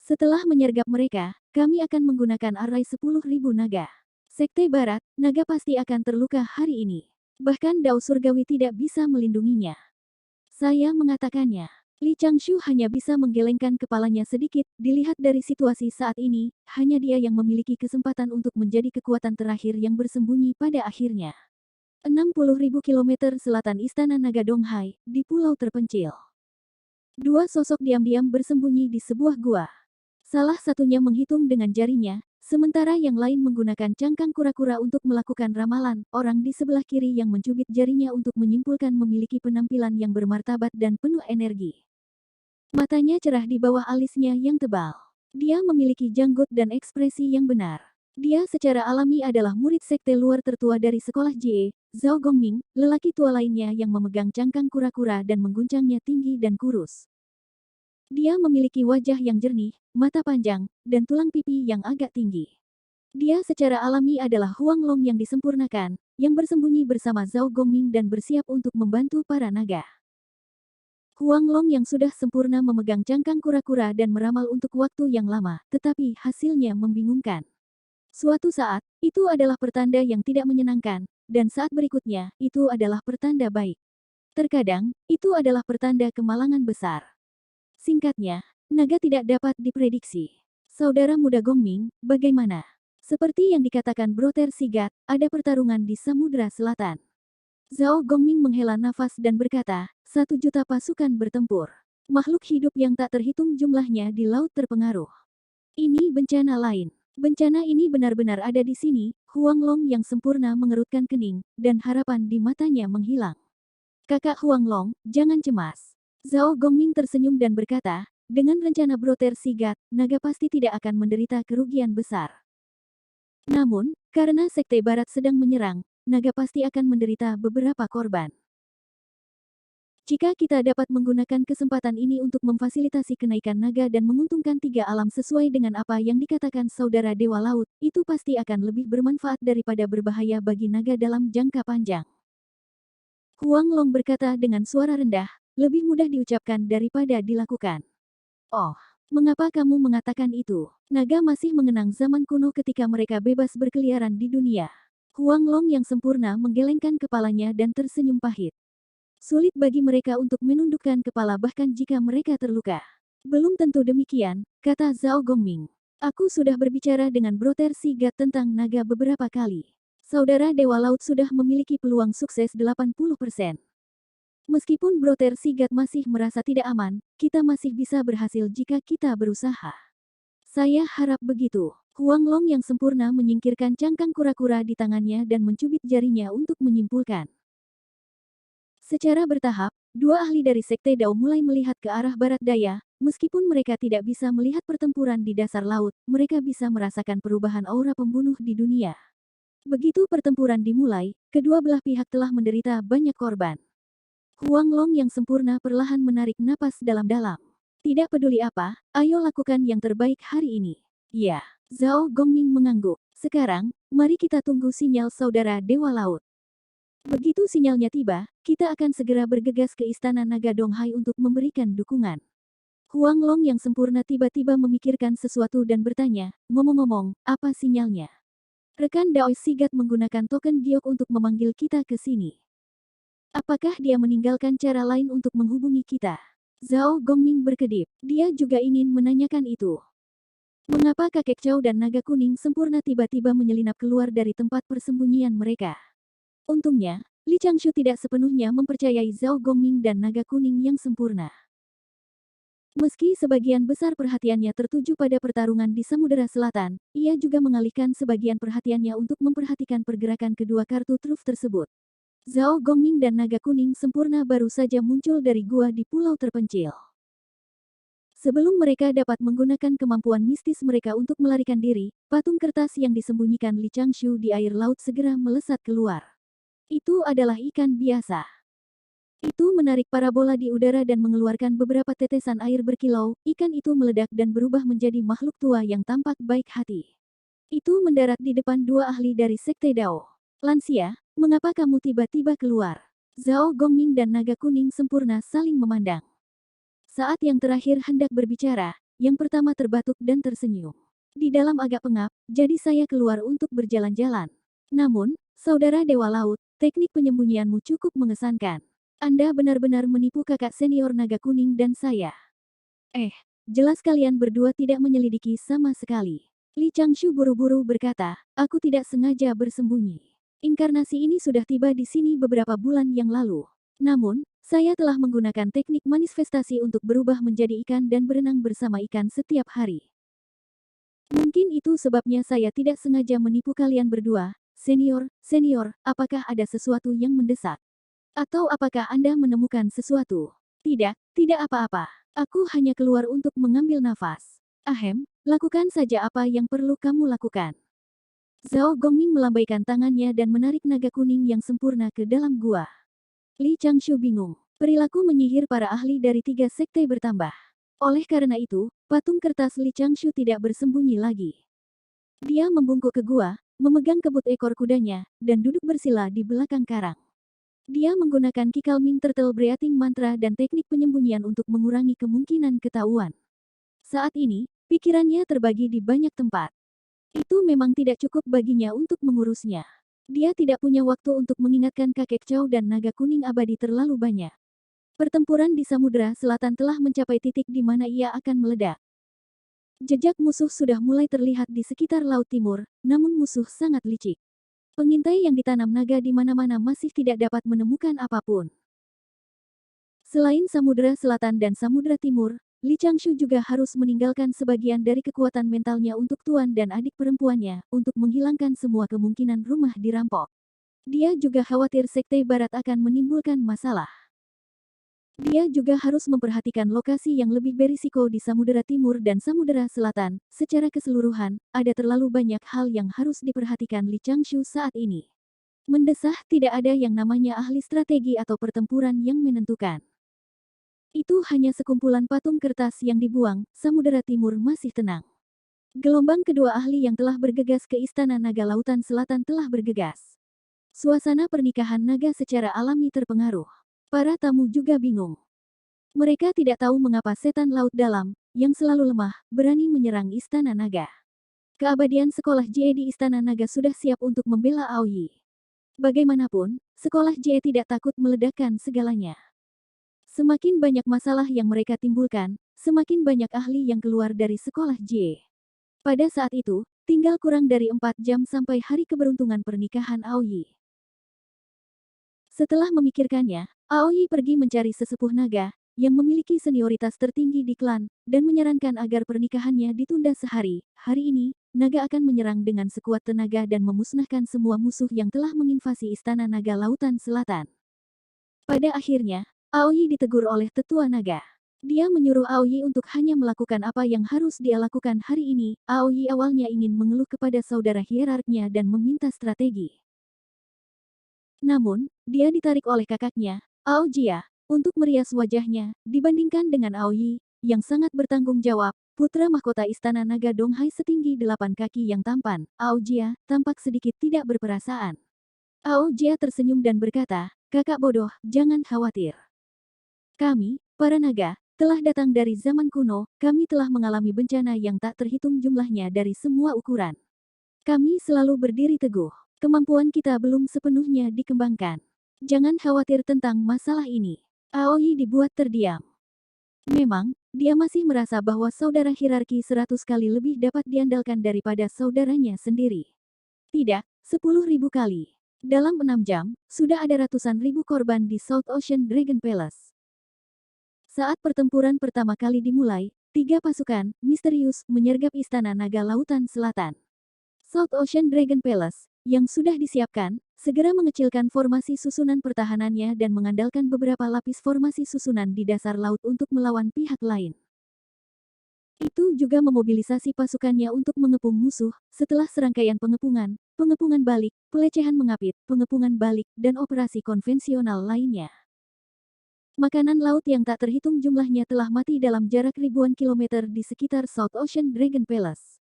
Setelah menyergap mereka, kami akan menggunakan arai 10.000 naga. Sekte Barat, naga pasti akan terluka hari ini. Bahkan Dao Surgawi tidak bisa melindunginya. Saya mengatakannya. Li Changshu hanya bisa menggelengkan kepalanya sedikit. Dilihat dari situasi saat ini, hanya dia yang memiliki kesempatan untuk menjadi kekuatan terakhir yang bersembunyi pada akhirnya. 60.000 kilometer selatan Istana Naga Donghai, di pulau terpencil. Dua sosok diam-diam bersembunyi di sebuah gua. Salah satunya menghitung dengan jarinya, sementara yang lain menggunakan cangkang kura-kura untuk melakukan ramalan. Orang di sebelah kiri yang mencubit jarinya untuk menyimpulkan memiliki penampilan yang bermartabat dan penuh energi. Matanya cerah di bawah alisnya yang tebal. Dia memiliki janggut dan ekspresi yang benar. Dia secara alami adalah murid sekte luar tertua dari sekolah Jie, Zhao Gongming, lelaki tua lainnya yang memegang cangkang kura-kura dan mengguncangnya tinggi dan kurus. Dia memiliki wajah yang jernih, mata panjang, dan tulang pipi yang agak tinggi. Dia secara alami adalah Huang Long yang disempurnakan, yang bersembunyi bersama Zhao Gongming dan bersiap untuk membantu para naga. Huang Long yang sudah sempurna memegang cangkang kura-kura dan meramal untuk waktu yang lama, tetapi hasilnya membingungkan. Suatu saat, itu adalah pertanda yang tidak menyenangkan, dan saat berikutnya, itu adalah pertanda baik. Terkadang, itu adalah pertanda kemalangan besar. Singkatnya, naga tidak dapat diprediksi. Saudara muda Gongming, bagaimana? Seperti yang dikatakan Brother Sigat, ada pertarungan di Samudra Selatan. Zhao Gongming menghela nafas dan berkata, 1 juta pasukan bertempur. Makhluk hidup yang tak terhitung jumlahnya di laut terpengaruh. Ini bencana lain. Bencana ini benar-benar ada di sini. Huang Long yang sempurna mengerutkan kening, dan harapan di matanya menghilang. Kakak Huang Long, jangan cemas. Zhao Gongming tersenyum dan berkata, dengan rencana Brother Sigat, naga pasti tidak akan menderita kerugian besar. Namun, karena Sekte Barat sedang menyerang, naga pasti akan menderita beberapa korban. Jika kita dapat menggunakan kesempatan ini untuk memfasilitasi kenaikan naga dan menguntungkan 3 alam sesuai dengan apa yang dikatakan Saudara Dewa Laut, itu pasti akan lebih bermanfaat daripada berbahaya bagi naga dalam jangka panjang. Huang Long berkata dengan suara rendah, lebih mudah diucapkan daripada dilakukan. Oh, mengapa kamu mengatakan itu? Naga masih mengenang zaman kuno ketika mereka bebas berkeliaran di dunia. Huang Long yang sempurna menggelengkan kepalanya dan tersenyum pahit. Sulit bagi mereka untuk menundukkan kepala bahkan jika mereka terluka. Belum tentu demikian, kata Zhao Gongming. Aku sudah berbicara dengan Brother Sigat tentang naga beberapa kali. Saudara Dewa Laut sudah memiliki peluang sukses 80%. Meskipun Brother Sigat masih merasa tidak aman, kita masih bisa berhasil jika kita berusaha. Saya harap begitu. Huang Long yang sempurna menyingkirkan cangkang kura-kura di tangannya dan mencubit jarinya untuk menyimpulkan. Secara bertahap, 2 ahli dari Sekte Dao mulai melihat ke arah barat daya. Meskipun mereka tidak bisa melihat pertempuran di dasar laut, mereka bisa merasakan perubahan aura pembunuh di dunia. Begitu pertempuran dimulai, kedua belah pihak telah menderita banyak korban. Huang Long yang sempurna perlahan menarik napas dalam-dalam. Tidak peduli apa, ayo lakukan yang terbaik hari ini. Ya, Zhao Gongming mengangguk. Sekarang, mari kita tunggu sinyal Saudara Dewa Laut. Begitu sinyalnya tiba, kita akan segera bergegas ke Istana Naga Donghai untuk memberikan dukungan. Huang Long yang sempurna tiba-tiba memikirkan sesuatu dan bertanya, ngomong-ngomong, apa sinyalnya? Rekan Daoi Sigat menggunakan token giok untuk memanggil kita ke sini. Apakah dia meninggalkan cara lain untuk menghubungi kita? Zhao Gongming berkedip. Dia juga ingin menanyakan itu. Mengapa kakek Chow dan naga kuning sempurna tiba-tiba menyelinap keluar dari tempat persembunyian mereka? Untungnya, Li Changshu tidak sepenuhnya mempercayai Zhao Gongming dan naga kuning yang sempurna. Meski sebagian besar perhatiannya tertuju pada pertarungan di Samudera Selatan, ia juga mengalihkan sebagian perhatiannya untuk memperhatikan pergerakan kedua kartu truf tersebut. Zhao Gongming dan naga kuning sempurna baru saja muncul dari gua di pulau terpencil. Sebelum mereka dapat menggunakan kemampuan mistis mereka untuk melarikan diri, patung kertas yang disembunyikan Li Changshu di air laut segera melesat keluar. Itu adalah ikan biasa. Itu menarik parabola di udara dan mengeluarkan beberapa tetesan air berkilau. Ikan itu meledak dan berubah menjadi makhluk tua yang tampak baik hati. Itu mendarat di depan 2 ahli dari Sekte Dao. Lansia, mengapa kamu tiba-tiba keluar? Zhao Gongming dan naga kuning sempurna saling memandang. Saat yang terakhir hendak berbicara, yang pertama terbatuk dan tersenyum. Di dalam agak pengap, jadi saya keluar untuk berjalan-jalan. Namun, Saudara Dewa Laut, teknik penyembunyianmu cukup mengesankan. Anda benar-benar menipu kakak senior naga kuning dan saya. Jelas kalian berdua tidak menyelidiki sama sekali. Li Changshu buru-buru berkata, aku tidak sengaja bersembunyi. Inkarnasi ini sudah tiba di sini beberapa bulan yang lalu. Namun, saya telah menggunakan teknik manifestasi untuk berubah menjadi ikan dan berenang bersama ikan setiap hari. Mungkin itu sebabnya saya tidak sengaja menipu kalian berdua. Senior, apakah ada sesuatu yang mendesak? Atau apakah Anda menemukan sesuatu? Tidak apa-apa. Aku hanya keluar untuk mengambil nafas. Lakukan saja apa yang perlu kamu lakukan. Zhao Gongming melambaikan tangannya dan menarik naga kuning yang sempurna ke dalam gua. Li Changshu bingung. Perilaku menyihir para ahli dari 3 sekte bertambah. Oleh karena itu, patung kertas Li Changshu tidak bersembunyi lagi. Dia membungkuk ke gua, memegang kebut ekor kudanya, dan duduk bersila di belakang karang. Dia menggunakan Kikalming Turtle Breathing Mantra dan teknik penyembunyian untuk mengurangi kemungkinan ketahuan. Saat ini, pikirannya terbagi di banyak tempat. Itu memang tidak cukup baginya untuk mengurusnya. Dia tidak punya waktu untuk mengingatkan kakek Chow dan naga kuning abadi terlalu banyak. Pertempuran di Samudra Selatan telah mencapai titik di mana ia akan meledak. Jejak musuh sudah mulai terlihat di sekitar Laut Timur, namun musuh sangat licik. Pengintai yang ditanam naga di mana-mana masih tidak dapat menemukan apapun. Selain Samudra Selatan dan Samudra Timur, Li Changshu juga harus meninggalkan sebagian dari kekuatan mentalnya untuk tuan dan adik perempuannya, untuk menghilangkan semua kemungkinan rumah dirampok. Dia juga khawatir Sekte Barat akan menimbulkan masalah. Dia juga harus memperhatikan lokasi yang lebih berisiko di Samudera Timur dan Samudera Selatan. Secara keseluruhan, ada terlalu banyak hal yang harus diperhatikan Li Changshu saat ini. Mendesah tidak ada yang namanya ahli strategi atau pertempuran yang menentukan. Itu hanya sekumpulan patung kertas yang dibuang, Samudera Timur masih tenang. Gelombang kedua ahli yang telah bergegas ke Istana Naga Lautan Selatan telah bergegas. Suasana pernikahan naga secara alami terpengaruh. Para tamu juga bingung. Mereka tidak tahu mengapa setan laut dalam, yang selalu lemah, berani menyerang Istana Naga. Keabadian sekolah Jie di Istana Naga sudah siap untuk membela Aoyi. Bagaimanapun, sekolah Jie tidak takut meledakkan segalanya. Semakin banyak masalah yang mereka timbulkan, semakin banyak ahli yang keluar dari sekolah Jie. Pada saat itu, tinggal kurang dari 4 jam sampai hari keberuntungan pernikahan Aoyi. Setelah memikirkannya, Aoyi pergi mencari sesepuh naga, yang memiliki senioritas tertinggi di klan, dan menyarankan agar pernikahannya ditunda sehari. Hari ini, naga akan menyerang dengan sekuat tenaga dan memusnahkan semua musuh yang telah menginvasi Istana Naga Lautan Selatan. Pada akhirnya, Aoyi ditegur oleh tetua naga. Dia menyuruh Aoyi untuk hanya melakukan apa yang harus dia lakukan hari ini. Aoyi awalnya ingin mengeluh kepada saudara hierarknya dan meminta strategi. Namun, dia ditarik oleh kakaknya, Ao Jia, untuk merias wajahnya, dibandingkan dengan Aoyi, yang sangat bertanggung jawab, putra mahkota Istana Naga Donghai setinggi 8 kaki yang tampan. Ao Jia tampak sedikit tidak berperasaan. Ao Jia tersenyum dan berkata, kakak bodoh, jangan khawatir. Kami, para naga, telah datang dari zaman kuno, kami telah mengalami bencana yang tak terhitung jumlahnya dari semua ukuran. Kami selalu berdiri teguh. Kemampuan kita belum sepenuhnya dikembangkan. Jangan khawatir tentang masalah ini. Aoyi dibuat terdiam. Memang, dia masih merasa bahwa saudara hierarki 100 kali lebih dapat diandalkan daripada saudaranya sendiri. Tidak, 10.000 kali. Dalam 6 jam, sudah ada ratusan ribu korban di South Ocean Dragon Palace. Saat pertempuran pertama kali dimulai, 3 pasukan misterius menyergap Istana Naga Lautan Selatan. South Ocean Dragon Palace, yang sudah disiapkan, segera mengecilkan formasi susunan pertahanannya dan mengandalkan beberapa lapis formasi susunan di dasar laut untuk melawan pihak lain. Itu juga memobilisasi pasukannya untuk mengepung musuh, setelah serangkaian pengepungan balik, pelecehan mengapit, pengepungan balik, dan operasi konvensional lainnya. Makanan laut yang tak terhitung jumlahnya telah mati dalam jarak ribuan kilometer di sekitar South Ocean Dragon Palace.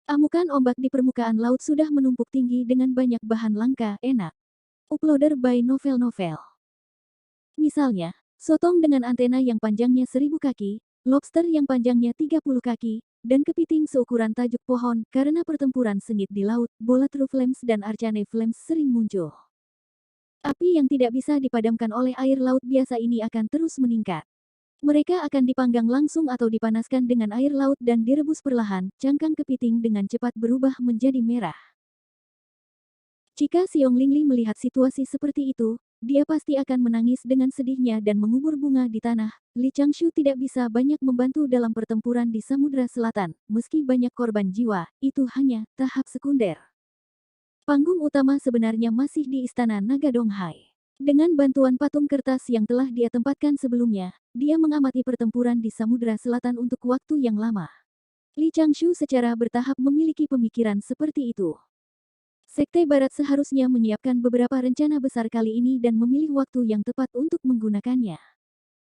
Amukan ombak di permukaan laut sudah menumpuk tinggi dengan banyak bahan langka, enak. Uploader by Novel. Misalnya, sotong dengan antena yang panjangnya 1000 kaki, lobster yang panjangnya 30 kaki, dan kepiting seukuran tajuk pohon. Karena pertempuran sengit di laut, bola true flames dan arcane flames sering muncul. Api yang tidak bisa dipadamkan oleh air laut biasa ini akan terus meningkat. Mereka akan dipanggang langsung atau dipanaskan dengan air laut dan direbus perlahan. Cangkang kepiting dengan cepat berubah menjadi merah. Jika Xiong Lingli melihat situasi seperti itu, dia pasti akan menangis dengan sedihnya dan mengubur bunga di tanah. Li Changshu tidak bisa banyak membantu dalam pertempuran di Samudra Selatan. Meski banyak korban jiwa, itu hanya tahap sekunder. Panggung utama sebenarnya masih di Istana Naga Donghai. Dengan bantuan patung kertas yang telah dia tempatkan sebelumnya, dia mengamati pertempuran di Samudra Selatan untuk waktu yang lama. Li Changshu secara bertahap memiliki pemikiran seperti itu. Sekte Barat seharusnya menyiapkan beberapa rencana besar kali ini dan memilih waktu yang tepat untuk menggunakannya.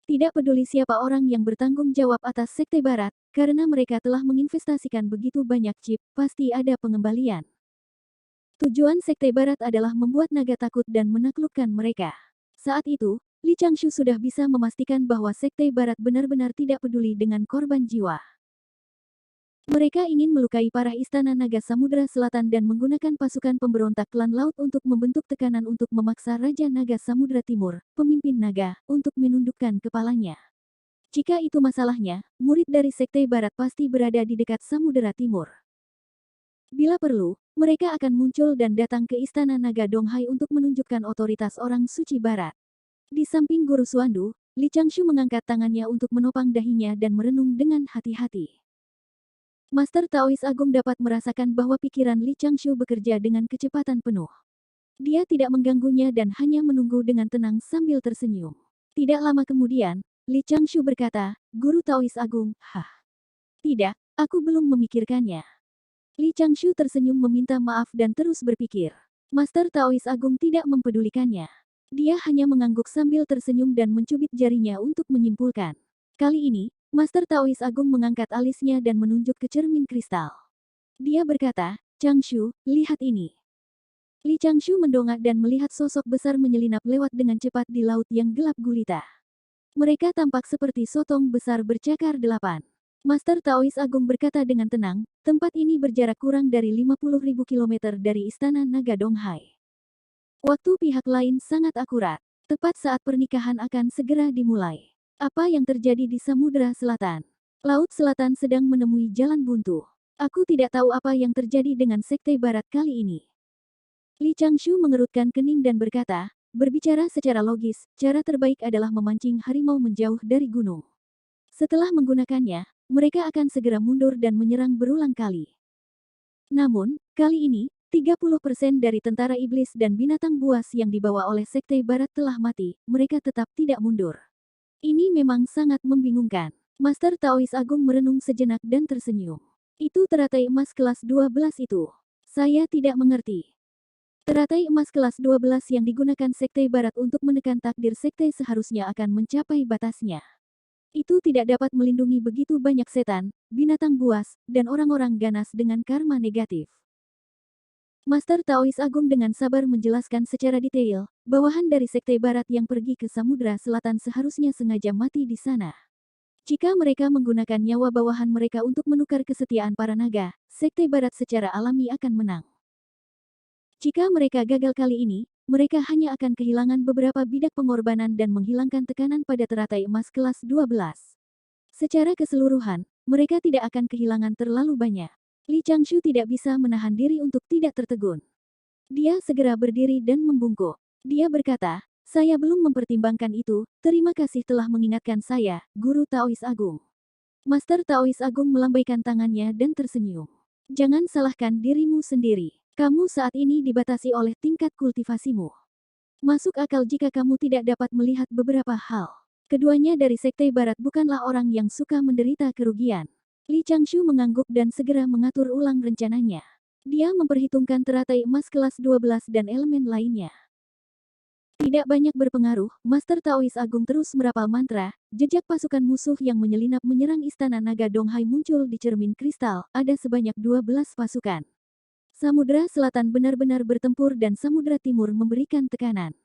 Tidak peduli siapa orang yang bertanggung jawab atas Sekte Barat, karena mereka telah menginvestasikan begitu banyak chip, pasti ada pengembalian. Tujuan Sekte Barat adalah membuat naga takut dan menaklukkan mereka. Saat itu, Li Changshu sudah bisa memastikan bahwa Sekte Barat benar-benar tidak peduli dengan korban jiwa. Mereka ingin melukai para istana naga Samudra Selatan dan menggunakan pasukan pemberontak klan laut untuk membentuk tekanan untuk memaksa Raja Naga Samudra Timur, pemimpin naga, untuk menundukkan kepalanya. Jika itu masalahnya, murid dari Sekte Barat pasti berada di dekat Samudera Timur. Bila perlu, mereka akan muncul dan datang ke Istana Naga Donghai untuk menunjukkan otoritas orang suci Barat. Di samping Guru Suandu, Li Changshu mengangkat tangannya untuk menopang dahinya dan merenung dengan hati-hati. Master Taois Agung dapat merasakan bahwa pikiran Li Changshu bekerja dengan kecepatan penuh. Dia tidak mengganggunya dan hanya menunggu dengan tenang sambil tersenyum. Tidak lama kemudian, Li Changshu berkata, "Guru Taois Agung, Tidak, aku belum memikirkannya." Li Changshu tersenyum meminta maaf dan terus berpikir. Master Taois Agung tidak mempedulikannya. Dia hanya mengangguk sambil tersenyum dan mencubit jarinya untuk menyimpulkan. Kali ini, Master Taois Agung mengangkat alisnya dan menunjuk ke cermin kristal. Dia berkata, "Changshu, lihat ini." Li Changshu mendongak dan melihat sosok besar menyelinap lewat dengan cepat di laut yang gelap gulita. Mereka tampak seperti sotong besar bercakar 8. Master Taois Agung berkata dengan tenang, "Tempat ini berjarak kurang dari 50.000 kilometer dari Istana Naga Donghai. Waktu pihak lain sangat akurat. Tepat saat pernikahan akan segera dimulai. Apa yang terjadi di Samudra Selatan? Laut Selatan sedang menemui jalan buntu. Aku tidak tahu apa yang terjadi dengan Sekte Barat kali ini." Li Changshu mengerutkan kening dan berkata, "Berbicara secara logis, cara terbaik adalah memancing harimau menjauh dari gunung. Setelah menggunakannya, mereka akan segera mundur dan menyerang berulang kali. Namun, kali ini, 30% dari tentara iblis dan binatang buas yang dibawa oleh Sekte Barat telah mati, mereka tetap tidak mundur. Ini memang sangat membingungkan." Master Taois Agung merenung sejenak dan tersenyum. "Itu teratai emas kelas 12 itu. Saya tidak mengerti. Teratai emas kelas 12 yang digunakan Sekte Barat untuk menekan takdir Sekte seharusnya akan mencapai batasnya. Itu tidak dapat melindungi begitu banyak setan, binatang buas, dan orang-orang ganas dengan karma negatif." Master Taois Agung dengan sabar menjelaskan secara detail, bawahan dari Sekte Barat yang pergi ke Samudra Selatan seharusnya sengaja mati di sana. Jika mereka menggunakan nyawa bawahan mereka untuk menukar kesetiaan para naga, Sekte Barat secara alami akan menang. Jika mereka gagal kali ini, mereka hanya akan kehilangan beberapa bidak pengorbanan dan menghilangkan tekanan pada teratai emas kelas 12. Secara keseluruhan, mereka tidak akan kehilangan terlalu banyak. Li Changshu tidak bisa menahan diri untuk tidak tertegun. Dia segera berdiri dan membungkuk. Dia berkata, "Saya belum mempertimbangkan itu, terima kasih telah mengingatkan saya, Guru Taois Agung." Master Taois Agung melambaikan tangannya dan tersenyum. "Jangan salahkan dirimu sendiri. Kamu saat ini dibatasi oleh tingkat kultivasimu. Masuk akal jika kamu tidak dapat melihat beberapa hal. Keduanya dari Sekte Barat bukanlah orang yang suka menderita kerugian." Li Changshu mengangguk dan segera mengatur ulang rencananya. Dia memperhitungkan teratai emas kelas 12 dan elemen lainnya. Tidak banyak berpengaruh, Master Taois Agung terus merapal mantra, jejak pasukan musuh yang menyelinap menyerang Istana Naga Donghai muncul di cermin kristal, ada sebanyak 12 pasukan. Samudra Selatan benar-benar bertempur dan Samudra Timur memberikan tekanan.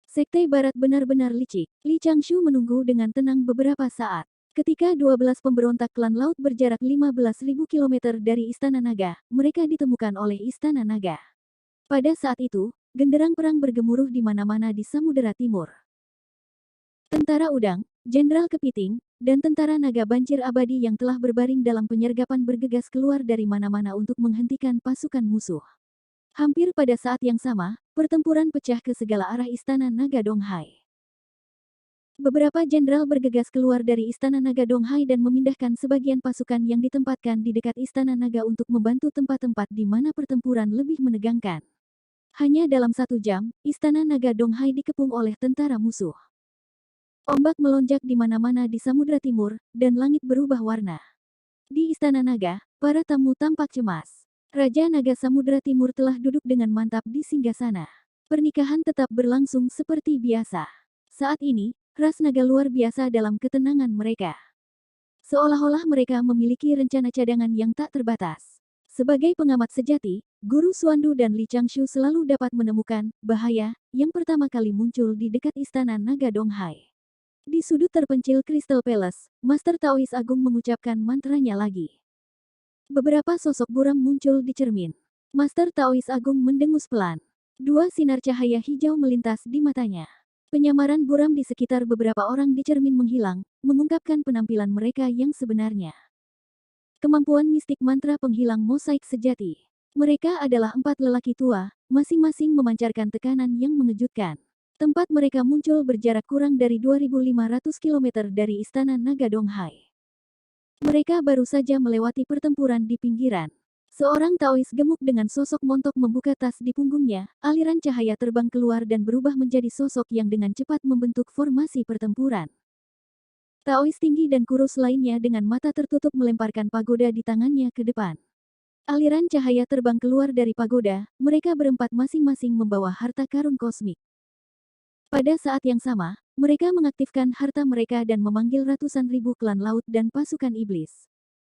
Sekte Barat benar-benar licik. Li Changshu menunggu dengan tenang beberapa saat. Ketika 12 pemberontak klan laut berjarak 15.000 km dari Istana Naga, mereka ditemukan oleh Istana Naga. Pada saat itu, genderang perang bergemuruh di mana-mana di Samudera Timur. Tentara udang, jenderal kepiting, dan tentara naga banjir abadi yang telah berbaring dalam penyergapan bergegas keluar dari mana-mana untuk menghentikan pasukan musuh. Hampir pada saat yang sama, pertempuran pecah ke segala arah Istana Naga Donghai. Beberapa jenderal bergegas keluar dari Istana Naga Donghai dan memindahkan sebagian pasukan yang ditempatkan di dekat Istana Naga untuk membantu tempat-tempat di mana pertempuran lebih menegangkan. Hanya dalam 1 jam, Istana Naga Donghai dikepung oleh tentara musuh. Ombak melonjak di mana-mana di Samudra Timur, dan langit berubah warna. Di Istana Naga, para tamu tampak cemas. Raja Naga Samudra Timur telah duduk dengan mantap di singgasana. Pernikahan tetap berlangsung seperti biasa. Saat ini, ras naga luar biasa dalam ketenangan mereka. Seolah-olah mereka memiliki rencana cadangan yang tak terbatas. Sebagai pengamat sejati, Guru Suandu dan Li Changshu selalu dapat menemukan bahaya yang pertama kali muncul di dekat istana naga Donghai. Di sudut terpencil Crystal Palace, Master Taois Agung mengucapkan mantranya lagi. Beberapa sosok buram muncul di cermin. Master Taois Agung mendengus pelan. Dua sinar cahaya hijau melintas di matanya. Penyamaran buram di sekitar beberapa orang di cermin menghilang, mengungkapkan penampilan mereka yang sebenarnya. Kemampuan mistik mantra penghilang mosaik sejati. Mereka adalah 4 lelaki tua, masing-masing memancarkan tekanan yang mengejutkan. Tempat mereka muncul berjarak kurang dari 2.500 km dari istana naga Donghai. Mereka baru saja melewati pertempuran di pinggiran. Seorang Taois gemuk dengan sosok montok membuka tas di punggungnya, aliran cahaya terbang keluar dan berubah menjadi sosok yang dengan cepat membentuk formasi pertempuran. Taois tinggi dan kurus lainnya dengan mata tertutup melemparkan pagoda di tangannya ke depan. Aliran cahaya terbang keluar dari pagoda, mereka berempat masing-masing membawa harta karun kosmik. Pada saat yang sama, mereka mengaktifkan harta mereka dan memanggil ratusan ribu klan laut dan pasukan iblis.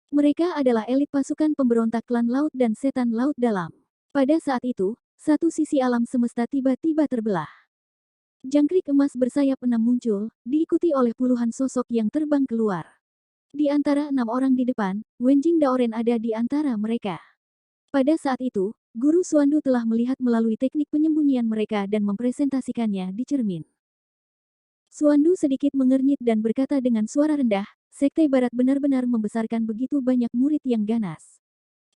Mereka adalah elit pasukan pemberontak klan laut dan setan laut dalam. Pada saat itu, satu sisi alam semesta tiba-tiba terbelah. Jangkrik emas bersayap 6 muncul, diikuti oleh puluhan sosok yang terbang keluar. Di antara 6 orang di depan, Wenjing Daoren ada di antara mereka. Pada saat itu, Guru Suandu telah melihat melalui teknik penyembunyian mereka dan mempresentasikannya di cermin. Suandu sedikit mengernyit dan berkata dengan suara rendah, Sekte Barat benar-benar membesarkan begitu banyak murid yang ganas.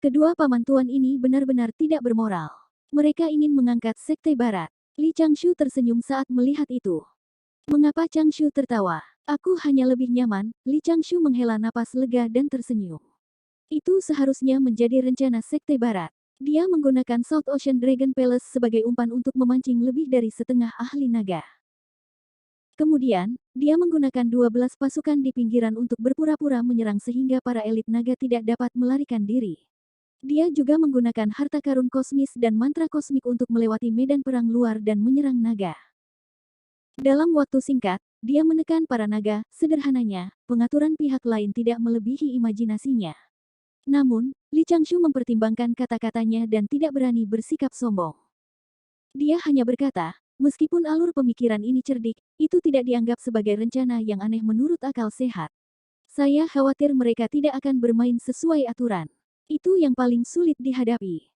Kedua paman tuan ini benar-benar tidak bermoral. Mereka ingin mengangkat Sekte Barat. Li Changshu tersenyum saat melihat itu. Mengapa Changshu tertawa? Aku hanya lebih nyaman, Li Changshu menghela napas lega dan tersenyum. Itu seharusnya menjadi rencana Sekte Barat. Dia menggunakan South Ocean Dragon Palace sebagai umpan untuk memancing lebih dari setengah ahli naga. Kemudian, dia menggunakan 12 pasukan di pinggiran untuk berpura-pura menyerang sehingga para elit naga tidak dapat melarikan diri. Dia juga menggunakan harta karun kosmis dan mantra kosmik untuk melewati medan perang luar dan menyerang naga. Dalam waktu singkat, dia menekan para naga, sederhananya, pengaturan pihak lain tidak melebihi imajinasinya. Namun, Li Changshu mempertimbangkan kata-katanya dan tidak berani bersikap sombong. Dia hanya berkata, meskipun alur pemikiran ini cerdik, itu tidak dianggap sebagai rencana yang aneh menurut akal sehat. Saya khawatir mereka tidak akan bermain sesuai aturan. Itu yang paling sulit dihadapi.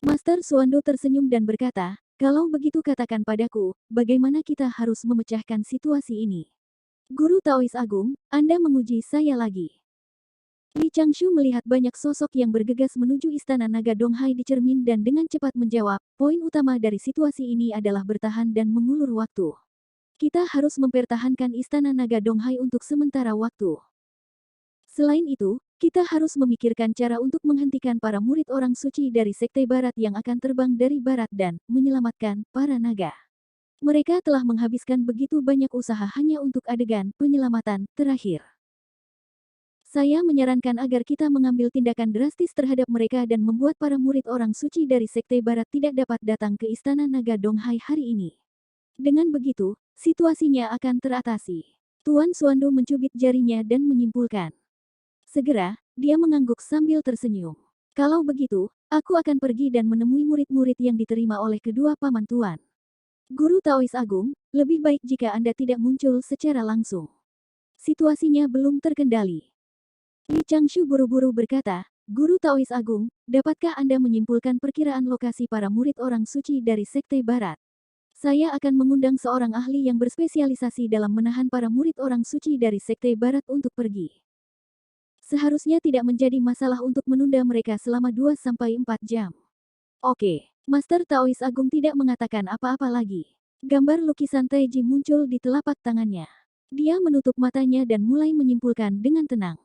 Master Suandu tersenyum dan berkata, kalau begitu katakan padaku, bagaimana kita harus memecahkan situasi ini? Guru Taois Agung, Anda menguji saya lagi. Li Changshu melihat banyak sosok yang bergegas menuju istana naga Donghai di cermin dan dengan cepat menjawab, poin utama dari situasi ini adalah bertahan dan mengulur waktu. Kita harus mempertahankan istana naga Donghai untuk sementara waktu. Selain itu, kita harus memikirkan cara untuk menghentikan para murid orang suci dari Sekte Barat yang akan terbang dari Barat dan menyelamatkan para naga. Mereka telah menghabiskan begitu banyak usaha hanya untuk adegan penyelamatan terakhir. Saya menyarankan agar kita mengambil tindakan drastis terhadap mereka dan membuat para murid orang suci dari Sekte Barat tidak dapat datang ke Istana Naga Donghai hari ini. Dengan begitu, situasinya akan teratasi. Tuan Suandu mencubit jarinya dan menyimpulkan. Segera, dia mengangguk sambil tersenyum. Kalau begitu, aku akan pergi dan menemui murid-murid yang diterima oleh kedua paman tuan. Guru Taois Agung, lebih baik jika Anda tidak muncul secara langsung. Situasinya belum terkendali. Li Changshu buru-buru berkata, Guru Taois Agung, dapatkah Anda menyimpulkan perkiraan lokasi para murid orang suci dari Sekte Barat? Saya akan mengundang seorang ahli yang berspesialisasi dalam menahan para murid orang suci dari Sekte Barat untuk pergi. Seharusnya tidak menjadi masalah untuk menunda mereka selama 2-4 jam. Oke, Master Taois Agung tidak mengatakan apa-apa lagi. Gambar lukisan Taiji muncul di telapak tangannya. Dia menutup matanya dan mulai menyimpulkan dengan tenang.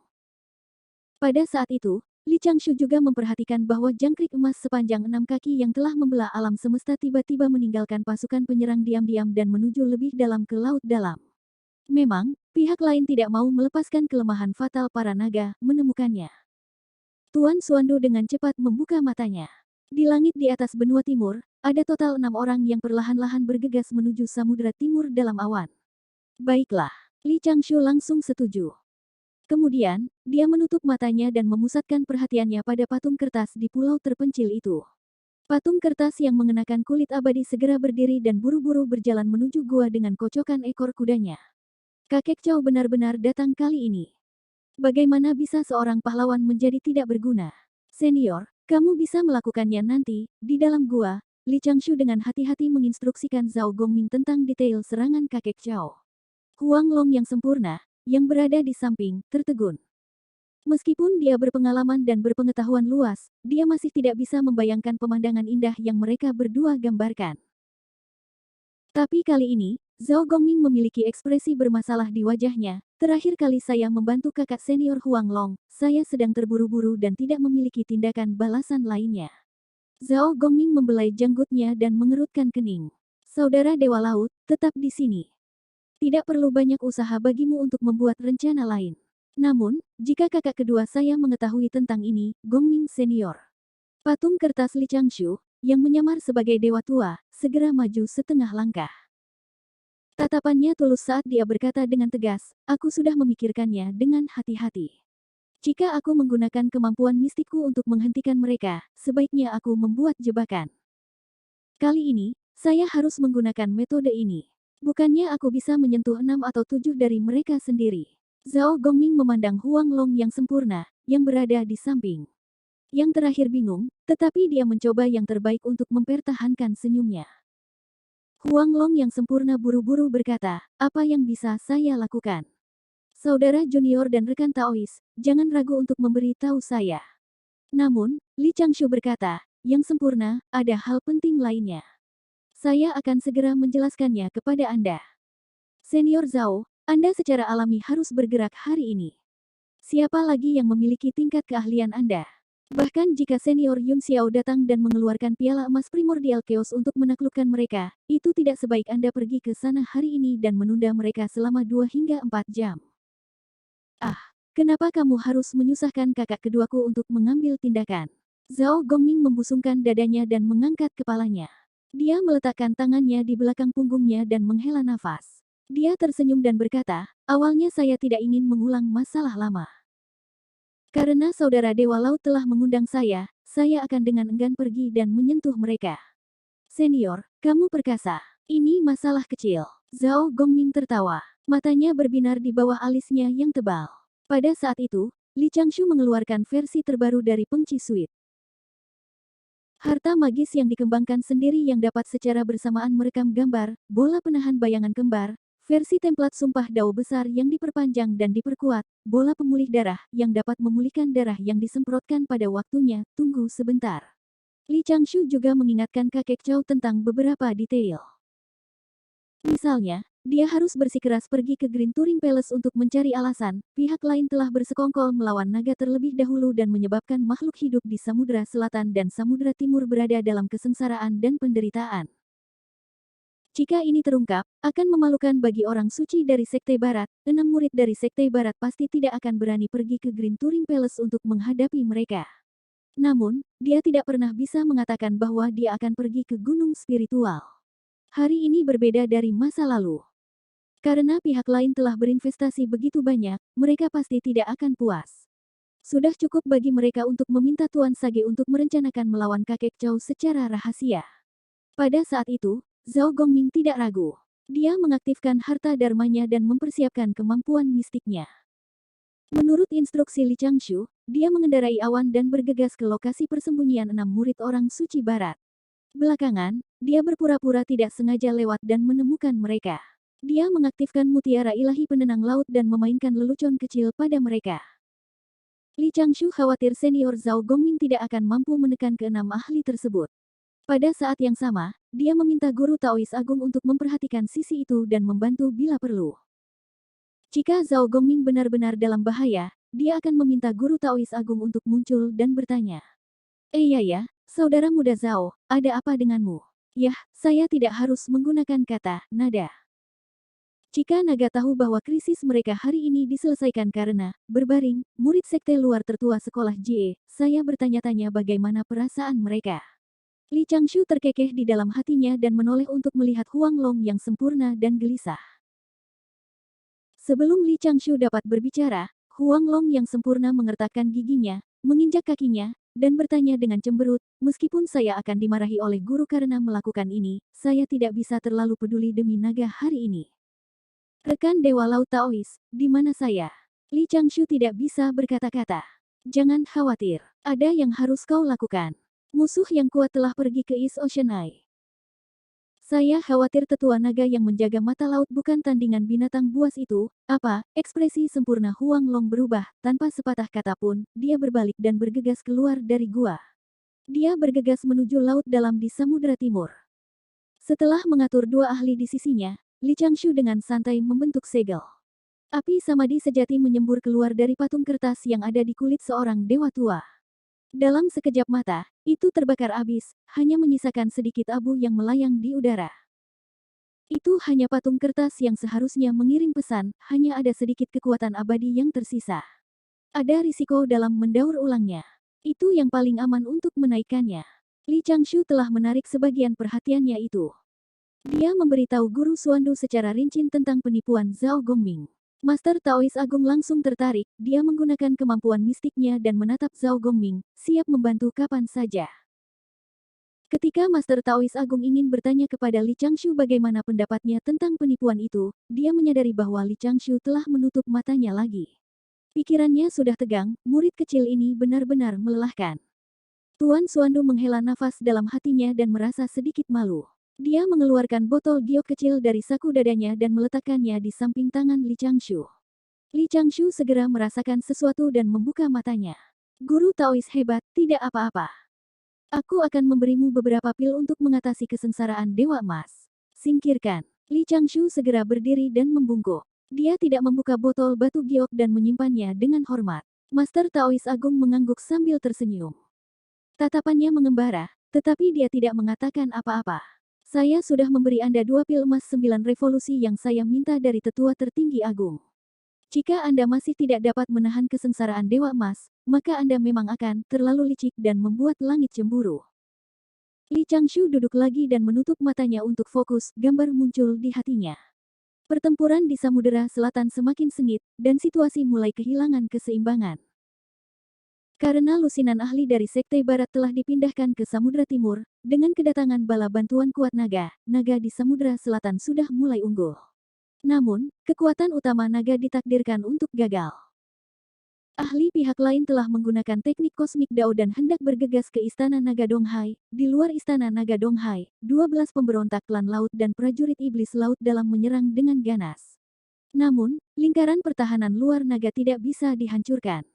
Pada saat itu, Li Changshu juga memperhatikan bahwa jangkrik emas sepanjang 6 kaki yang telah membelah alam semesta tiba-tiba meninggalkan pasukan penyerang diam-diam dan menuju lebih dalam ke laut dalam. Memang, pihak lain tidak mau melepaskan kelemahan fatal para naga, menemukannya. Tuan Suandu dengan cepat membuka matanya. Di langit di atas benua timur, ada total 6 orang yang perlahan-lahan bergegas menuju samudera timur dalam awan. Baiklah, Li Changshu langsung setuju. Kemudian, dia menutup matanya dan memusatkan perhatiannya pada patung kertas di pulau terpencil itu. Patung kertas yang mengenakan kulit abadi segera berdiri dan buru-buru berjalan menuju gua dengan kocokan ekor kudanya. Kakek Chow benar-benar datang kali ini. Bagaimana bisa seorang pahlawan menjadi tidak berguna? Senior, kamu bisa melakukannya nanti, di dalam gua. Li Changshu dengan hati-hati menginstruksikan Zhao Gongming tentang detail serangan kakek Chow. Huang Long yang sempurna, yang berada di samping, tertegun. Meskipun dia berpengalaman dan berpengetahuan luas, dia masih tidak bisa membayangkan pemandangan indah yang mereka berdua gambarkan. Tapi kali ini, Zhao Gongming memiliki ekspresi bermasalah di wajahnya. Terakhir kali saya membantu kakak senior Huang Long, saya sedang terburu-buru dan tidak memiliki tindakan balasan lainnya. Zhao Gongming membelai janggutnya dan mengerutkan kening. Saudara Dewa Laut, tetap di sini. Tidak perlu banyak usaha bagimu untuk membuat rencana lain. Namun, jika kakak kedua saya mengetahui tentang ini, Gongming senior. Patung kertas Li Changshu, yang menyamar sebagai dewa tua, segera maju setengah langkah. Tatapannya tulus saat dia berkata dengan tegas, aku sudah memikirkannya dengan hati-hati. Jika aku menggunakan kemampuan mistikku untuk menghentikan mereka, sebaiknya aku membuat jebakan. Kali ini, saya harus menggunakan metode ini. Bukannya aku bisa menyentuh 6 atau 7 dari mereka sendiri. Zhao Gongming memandang Huang Long yang sempurna, yang berada di samping. Yang terakhir bingung, tetapi dia mencoba yang terbaik untuk mempertahankan senyumnya. Huang Long yang sempurna buru-buru berkata, apa yang bisa saya lakukan? Saudara junior dan rekan Taois, jangan ragu untuk memberi tahu saya. Namun, Li Changshu berkata, yang sempurna, ada hal penting lainnya. Saya akan segera menjelaskannya kepada Anda. Senior Zhao, Anda secara alami harus bergerak hari ini. Siapa lagi yang memiliki tingkat keahlian Anda? Bahkan jika senior Yun Xiao datang dan mengeluarkan piala emas primordial chaos untuk menaklukkan mereka, itu tidak sebaik Anda pergi ke sana hari ini dan menunda mereka selama 2 hingga 4 jam. Ah, kenapa kamu harus menyusahkan kakak keduaku untuk mengambil tindakan? Zhao Gongming membusungkan dadanya dan mengangkat kepalanya. Dia meletakkan tangannya di belakang punggungnya dan menghela nafas. Dia tersenyum dan berkata, awalnya saya tidak ingin mengulang masalah lama. Karena saudara Dewa Laut telah mengundang saya akan dengan enggan pergi dan menyentuh mereka. Senior, kamu perkasa. Ini masalah kecil. Zhao Gongming tertawa. Matanya berbinar di bawah alisnya yang tebal. Pada saat itu, Li Changshu mengeluarkan versi terbaru dari Peng Chi Suite. Harta magis yang dikembangkan sendiri yang dapat secara bersamaan merekam gambar, bola penahan bayangan kembar, versi template sumpah dao besar yang diperpanjang dan diperkuat, bola pemulih darah yang dapat memulihkan darah yang disemprotkan pada waktunya, tunggu sebentar. Li Changshu juga mengingatkan kakek Chow tentang beberapa detail. Misalnya, dia harus bersikeras pergi ke Green Turing Palace untuk mencari alasan, pihak lain telah bersekongkol melawan naga terlebih dahulu dan menyebabkan makhluk hidup di Samudra Selatan dan Samudra Timur berada dalam kesengsaraan dan penderitaan. Jika ini terungkap, akan memalukan bagi orang suci dari Sekte Barat, 6 murid dari Sekte Barat pasti tidak akan berani pergi ke Green Turing Palace untuk menghadapi mereka. Namun, dia tidak pernah bisa mengatakan bahwa dia akan pergi ke gunung spiritual. Hari ini berbeda dari masa lalu. Karena pihak lain telah berinvestasi begitu banyak, mereka pasti tidak akan puas. Sudah cukup bagi mereka untuk meminta Tuan Sage untuk merencanakan melawan kakek Chow secara rahasia. Pada saat itu, Zhao Gongming tidak ragu. Dia mengaktifkan harta dharmanya dan mempersiapkan kemampuan mistiknya. Menurut instruksi Li Changshu, dia mengendarai awan dan bergegas ke lokasi persembunyian 6 murid orang suci barat. Belakangan, dia berpura-pura tidak sengaja lewat dan menemukan mereka. Dia mengaktifkan mutiara ilahi penenang laut dan memainkan lelucon kecil pada mereka. Li Changshu khawatir senior Zhao Gongming tidak akan mampu menekan ke-6 ahli tersebut. Pada saat yang sama, dia meminta guru Taois Agung untuk memperhatikan sisi itu dan membantu bila perlu. Jika Zhao Gongming benar-benar dalam bahaya, dia akan meminta guru Taois Agung untuk muncul dan bertanya. Ya, saudara muda Zhao, ada apa denganmu? Yah, saya tidak harus menggunakan kata nada. Jika naga tahu bahwa krisis mereka hari ini diselesaikan karena berbaring, murid sekte luar tertua sekolah Jie, saya bertanya-tanya bagaimana perasaan mereka. Li Changshu terkekeh di dalam hatinya dan menoleh untuk melihat Huang Long yang sempurna dan gelisah. Sebelum Li Changshu dapat berbicara, Huang Long yang sempurna mengertakkan giginya, menginjak kakinya, dan bertanya dengan cemberut, meskipun saya akan dimarahi oleh guru karena melakukan ini, saya tidak bisa terlalu peduli demi naga hari ini. Rekan Dewa Laut Taois, di mana saya? Li Changshu tidak bisa berkata-kata. Jangan khawatir, ada yang harus kau lakukan. Musuh yang kuat telah pergi ke East Ocean Eye. Saya khawatir tetua naga yang menjaga mata laut bukan tandingan binatang buas itu. Apa? Ekspresi sempurna Huang Long berubah, tanpa sepatah kata pun, dia berbalik dan bergegas keluar dari gua. Dia bergegas menuju laut dalam di Samudra Timur. Setelah mengatur dua ahli di sisinya, Li Changshu dengan santai membentuk segel. Api samadi sejati menyembur keluar dari patung kertas yang ada di kulit seorang dewa tua. Dalam sekejap mata, itu terbakar habis, hanya menyisakan sedikit abu yang melayang di udara. Itu hanya patung kertas yang seharusnya mengirim pesan, hanya ada sedikit kekuatan abadi yang tersisa. Ada risiko dalam mendaur ulangnya. Itu yang paling aman untuk menaikkannya. Li Changshu telah menarik sebagian perhatiannya itu. Dia memberitahu guru Suandu secara rinci tentang penipuan Zhao Gongming. Master Taois Agung langsung tertarik, dia menggunakan kemampuan mistiknya dan menatap Zhao Gongming, siap membantu kapan saja. Ketika Master Taois Agung ingin bertanya kepada Li Changshu bagaimana pendapatnya tentang penipuan itu, dia menyadari bahwa Li Changshu telah menutup matanya lagi. Pikirannya sudah tegang, murid kecil ini benar-benar melelahkan. Tuan Suandu menghela nafas dalam hatinya dan merasa sedikit malu. Dia mengeluarkan botol giok kecil dari saku dadanya dan meletakkannya di samping tangan Li Changshu. Li Changshu segera merasakan sesuatu dan membuka matanya. Guru Taois hebat, tidak apa-apa. Aku akan memberimu beberapa pil untuk mengatasi kesengsaraan Dewa Emas. Singkirkan. Li Changshu segera berdiri dan membungkuk. Dia tidak membuka botol batu giok dan menyimpannya dengan hormat. Master Taois Agung mengangguk sambil tersenyum. Tatapannya mengembara, tetapi dia tidak mengatakan apa-apa. Saya sudah memberi Anda 2 pil emas 9 revolusi yang saya minta dari tetua tertinggi agung. Jika Anda masih tidak dapat menahan kesengsaraan Dewa Emas, maka Anda memang akan terlalu licik dan membuat langit cemburu. Li Changshu duduk lagi dan menutup matanya untuk fokus, gambar muncul di hatinya. Pertempuran di Samudera Selatan semakin sengit, dan situasi mulai kehilangan keseimbangan. Karena lusinan ahli dari Sekte Barat telah dipindahkan ke Samudra Timur, dengan kedatangan bala bantuan kuat naga, naga di Samudra Selatan sudah mulai unggul. Namun, kekuatan utama naga ditakdirkan untuk gagal. Ahli pihak lain telah menggunakan teknik kosmik Dao dan hendak bergegas ke Istana Naga Donghai. Di luar Istana Naga Donghai, 12 pemberontak klan laut dan prajurit iblis laut dalam menyerang dengan ganas. Namun, lingkaran pertahanan luar naga tidak bisa dihancurkan.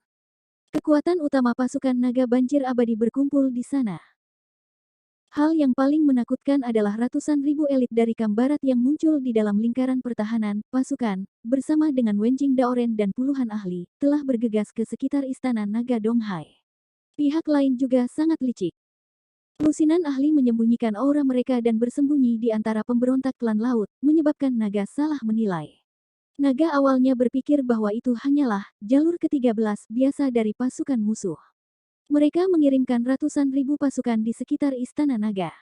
Kekuatan utama pasukan naga banjir abadi berkumpul di sana. Hal yang paling menakutkan adalah ratusan ribu elit dari Kam Barat yang muncul di dalam lingkaran pertahanan, pasukan, bersama dengan Wenjing Daoren dan puluhan ahli, telah bergegas ke sekitar Istana Naga Donghai. Pihak lain juga sangat licik. Lusinan ahli menyembunyikan aura mereka dan bersembunyi di antara pemberontak klan laut, menyebabkan naga salah menilai. Naga awalnya berpikir bahwa itu hanyalah jalur ke-13 biasa dari pasukan musuh. Mereka mengirimkan ratusan ribu pasukan di sekitar Istana Naga.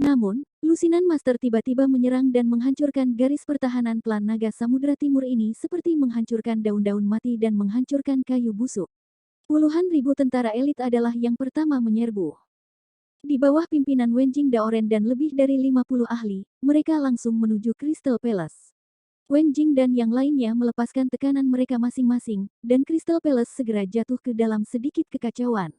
Namun, lusinan master tiba-tiba menyerang dan menghancurkan garis pertahanan klan naga Samudra Timur ini seperti menghancurkan daun-daun mati dan menghancurkan kayu busuk. Puluhan ribu tentara elit adalah yang pertama menyerbu. Di bawah pimpinan Wenjing Daoren dan lebih dari 50 ahli, mereka langsung menuju Crystal Palace. Wenjing dan yang lainnya melepaskan tekanan mereka masing-masing, dan Crystal Palace segera jatuh ke dalam sedikit kekacauan.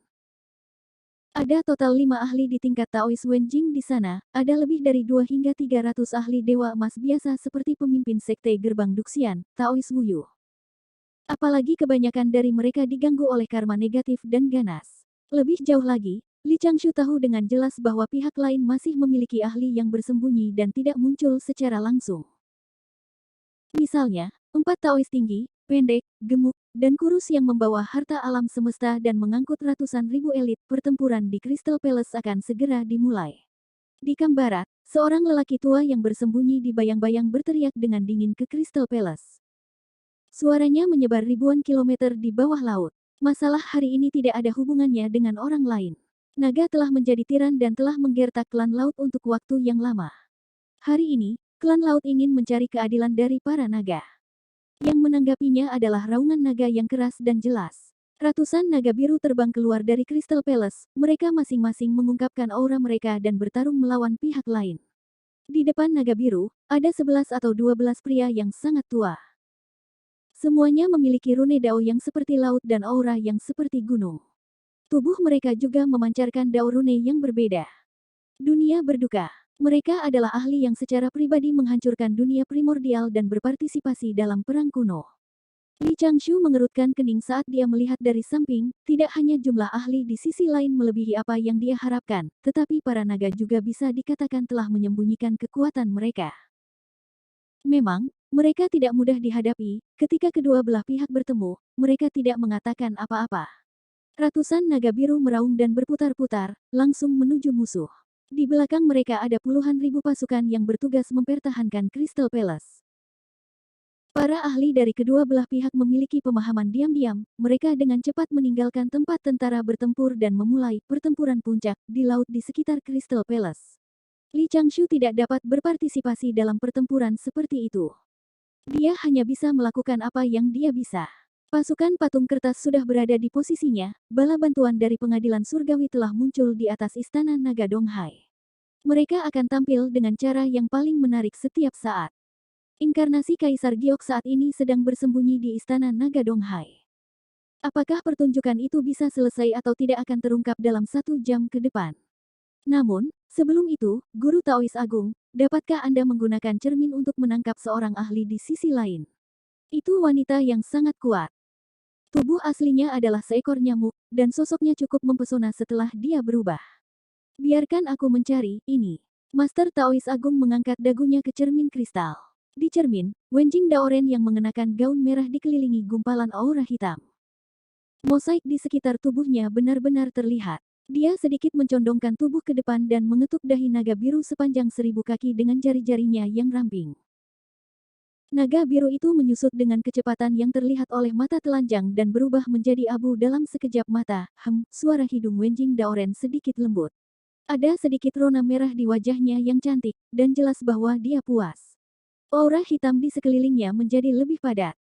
Ada total 5 ahli di tingkat Taois Wenjing di sana, ada lebih dari 2 hingga 300 ahli Dewa Emas biasa seperti pemimpin Sekte Gerbang Duxian, Taois Wuyu. Apalagi kebanyakan dari mereka diganggu oleh karma negatif dan ganas. Lebih jauh lagi, Li Changshu tahu dengan jelas bahwa pihak lain masih memiliki ahli yang bersembunyi dan tidak muncul secara langsung. Misalnya, 4 Taois tinggi, pendek, gemuk, dan kurus yang membawa harta alam semesta dan mengangkut ratusan ribu elit. Pertempuran di Crystal Palace akan segera dimulai. Di Kam Barat, seorang lelaki tua yang bersembunyi di bayang-bayang berteriak dengan dingin ke Crystal Palace. Suaranya menyebar ribuan kilometer di bawah laut. Masalah hari ini tidak ada hubungannya dengan orang lain. Naga telah menjadi tiran dan telah menggertak klan laut untuk waktu yang lama. Hari ini, klan laut ingin mencari keadilan dari para naga. Yang menanggapinya adalah raungan naga yang keras dan jelas. Ratusan naga biru terbang keluar dari Crystal Palace, mereka masing-masing mengungkapkan aura mereka dan bertarung melawan pihak lain. Di depan naga biru, ada 11 atau 12 pria yang sangat tua. Semuanya memiliki rune dao yang seperti laut dan aura yang seperti gunung. Tubuh mereka juga memancarkan dao rune yang berbeda. Dunia berduka. Mereka adalah ahli yang secara pribadi menghancurkan dunia primordial dan berpartisipasi dalam perang kuno. Li Changshu mengerutkan kening saat dia melihat dari samping, tidak hanya jumlah ahli di sisi lain melebihi apa yang dia harapkan, tetapi para naga juga bisa dikatakan telah menyembunyikan kekuatan mereka. Memang, mereka tidak mudah dihadapi, ketika kedua belah pihak bertemu, mereka tidak mengatakan apa-apa. Ratusan naga biru meraung dan berputar-putar, langsung menuju musuh. Di belakang mereka ada puluhan ribu pasukan yang bertugas mempertahankan Crystal Palace. Para ahli dari kedua belah pihak memiliki pemahaman diam-diam, mereka dengan cepat meninggalkan tempat tentara bertempur dan memulai pertempuran puncak di laut di sekitar Crystal Palace. Li Changshu tidak dapat berpartisipasi dalam pertempuran seperti itu. Dia hanya bisa melakukan apa yang dia bisa. Pasukan patung kertas sudah berada di posisinya, bala bantuan dari pengadilan surgawi telah muncul di atas istana naga Donghai. Mereka akan tampil dengan cara yang paling menarik setiap saat. Inkarnasi Kaisar Giok saat ini sedang bersembunyi di Istana Naga Donghai. Apakah pertunjukan itu bisa selesai atau tidak akan terungkap dalam 1 jam ke depan? Namun, sebelum itu, Guru Taois Agung, dapatkah Anda menggunakan cermin untuk menangkap seorang ahli di sisi lain? Itu wanita yang sangat kuat. Tubuh aslinya adalah seekor nyamuk, dan sosoknya cukup mempesona setelah dia berubah. Biarkan aku mencari ini. Master Taois Agung mengangkat dagunya ke cermin kristal. Di cermin, Wenjing Daoren yang mengenakan gaun merah dikelilingi gumpalan aura hitam. Mosaik di sekitar tubuhnya benar-benar terlihat. Dia sedikit mencondongkan tubuh ke depan dan mengetuk dahi naga biru sepanjang 1000 kaki dengan jari-jarinya yang ramping. Naga biru itu menyusut dengan kecepatan yang terlihat oleh mata telanjang dan berubah menjadi abu dalam sekejap mata. Suara hidung Wenjing Daoren sedikit lembut. Ada sedikit rona merah di wajahnya yang cantik, dan jelas bahwa dia puas. Aura hitam di sekelilingnya menjadi lebih padat.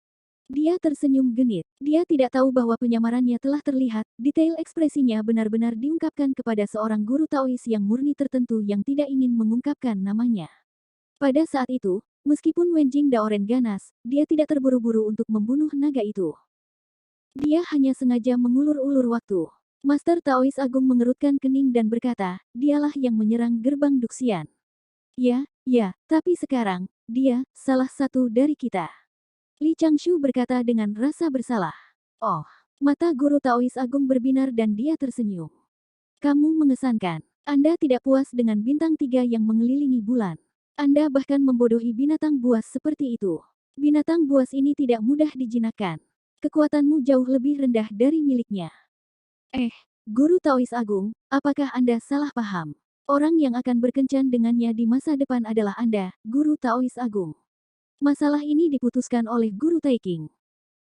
Dia tersenyum genit. Dia tidak tahu bahwa penyamarannya telah terlihat, detail ekspresinya benar-benar diungkapkan kepada seorang guru Taois yang murni tertentu yang tidak ingin mengungkapkan namanya. Pada saat itu, meskipun Wenjing Daoren ganas, dia tidak terburu-buru untuk membunuh naga itu. Dia hanya sengaja mengulur-ulur waktu. Master Taois Agung mengerutkan kening dan berkata, dialah yang menyerang gerbang Duxian. Ya, tapi sekarang, dia, salah satu dari kita. Li Changshu berkata dengan rasa bersalah. Oh, mata guru Taois Agung berbinar dan dia tersenyum. Kamu mengesankan. Anda tidak puas dengan bintang 3 yang mengelilingi bulan. Anda bahkan membodohi binatang buas seperti itu. Binatang buas ini tidak mudah dijinakkan. Kekuatanmu jauh lebih rendah dari miliknya. Guru Taois Agung, apakah Anda salah paham? Orang yang akan berkencan dengannya di masa depan adalah Anda, Guru Taois Agung. Masalah ini diputuskan oleh Guru Taiking.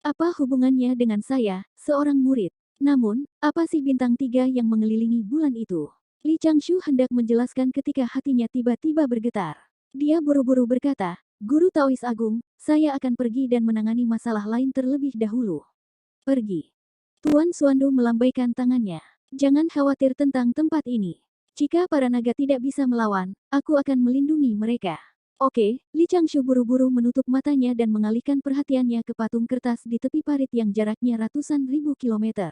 Apa hubungannya dengan saya, seorang murid? Namun, apa sih bintang 3 yang mengelilingi bulan itu? Li Changshu hendak menjelaskan ketika hatinya tiba-tiba bergetar. Dia buru-buru berkata, Guru Taois Agung, saya akan pergi dan menangani masalah lain terlebih dahulu. Pergi. Tuan Xuandu melambaikan tangannya. Jangan khawatir tentang tempat ini. Jika para naga tidak bisa melawan, aku akan melindungi mereka. Oke, Li Changshu buru-buru menutup matanya dan mengalihkan perhatiannya ke patung kertas di tepi parit yang jaraknya ratusan ribu kilometer.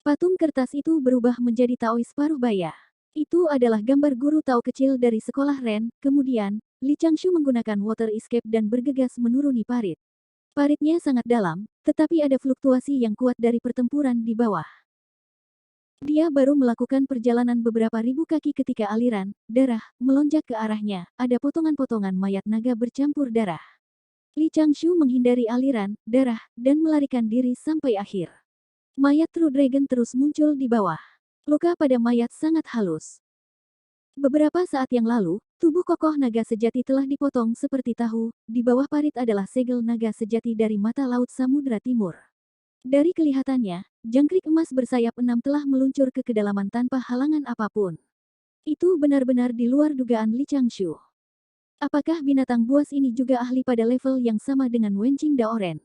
Patung kertas itu berubah menjadi Taois paruh baya. Itu adalah gambar guru Tao kecil dari sekolah Ren. Kemudian, Li Changshu menggunakan water escape dan bergegas menuruni parit. Paritnya sangat dalam, tetapi ada fluktuasi yang kuat dari pertempuran di bawah. Dia baru melakukan perjalanan beberapa ribu kaki ketika aliran darah melonjak ke arahnya. Ada potongan-potongan mayat naga bercampur darah. Li Changshu menghindari aliran darah dan melarikan diri sampai akhir. Mayat True Dragon terus muncul di bawah. Luka pada mayat sangat halus. Beberapa saat yang lalu, tubuh kokoh naga sejati telah dipotong seperti tahu. Di bawah parit adalah segel naga sejati dari mata laut Samudra Timur. Dari kelihatannya, jangkrik emas bersayap 6 telah meluncur ke kedalaman tanpa halangan apapun. Itu benar-benar di luar dugaan Li Changshu. Apakah binatang buas ini juga ahli pada level yang sama dengan Wenqing Daoren?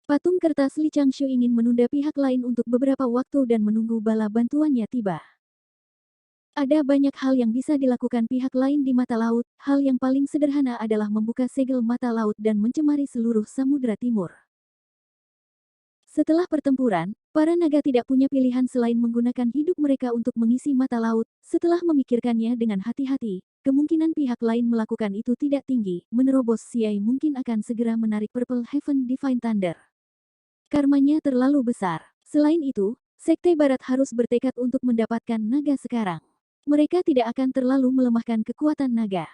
Patung kertas Li Changshu ingin menunda pihak lain untuk beberapa waktu dan menunggu bala bantuannya tiba. Ada banyak hal yang bisa dilakukan pihak lain di mata laut. Hal yang paling sederhana adalah membuka segel mata laut dan mencemari seluruh Samudra Timur. Setelah pertempuran, para naga tidak punya pilihan selain menggunakan hidup mereka untuk mengisi mata laut. Setelah memikirkannya dengan hati-hati, kemungkinan pihak lain melakukan itu tidak tinggi. Menerobos Siai mungkin akan segera menarik Purple Heaven Divine Thunder. Karmanya terlalu besar. Selain itu, Sekte Barat harus bertekad untuk mendapatkan naga sekarang. Mereka tidak akan terlalu melemahkan kekuatan naga.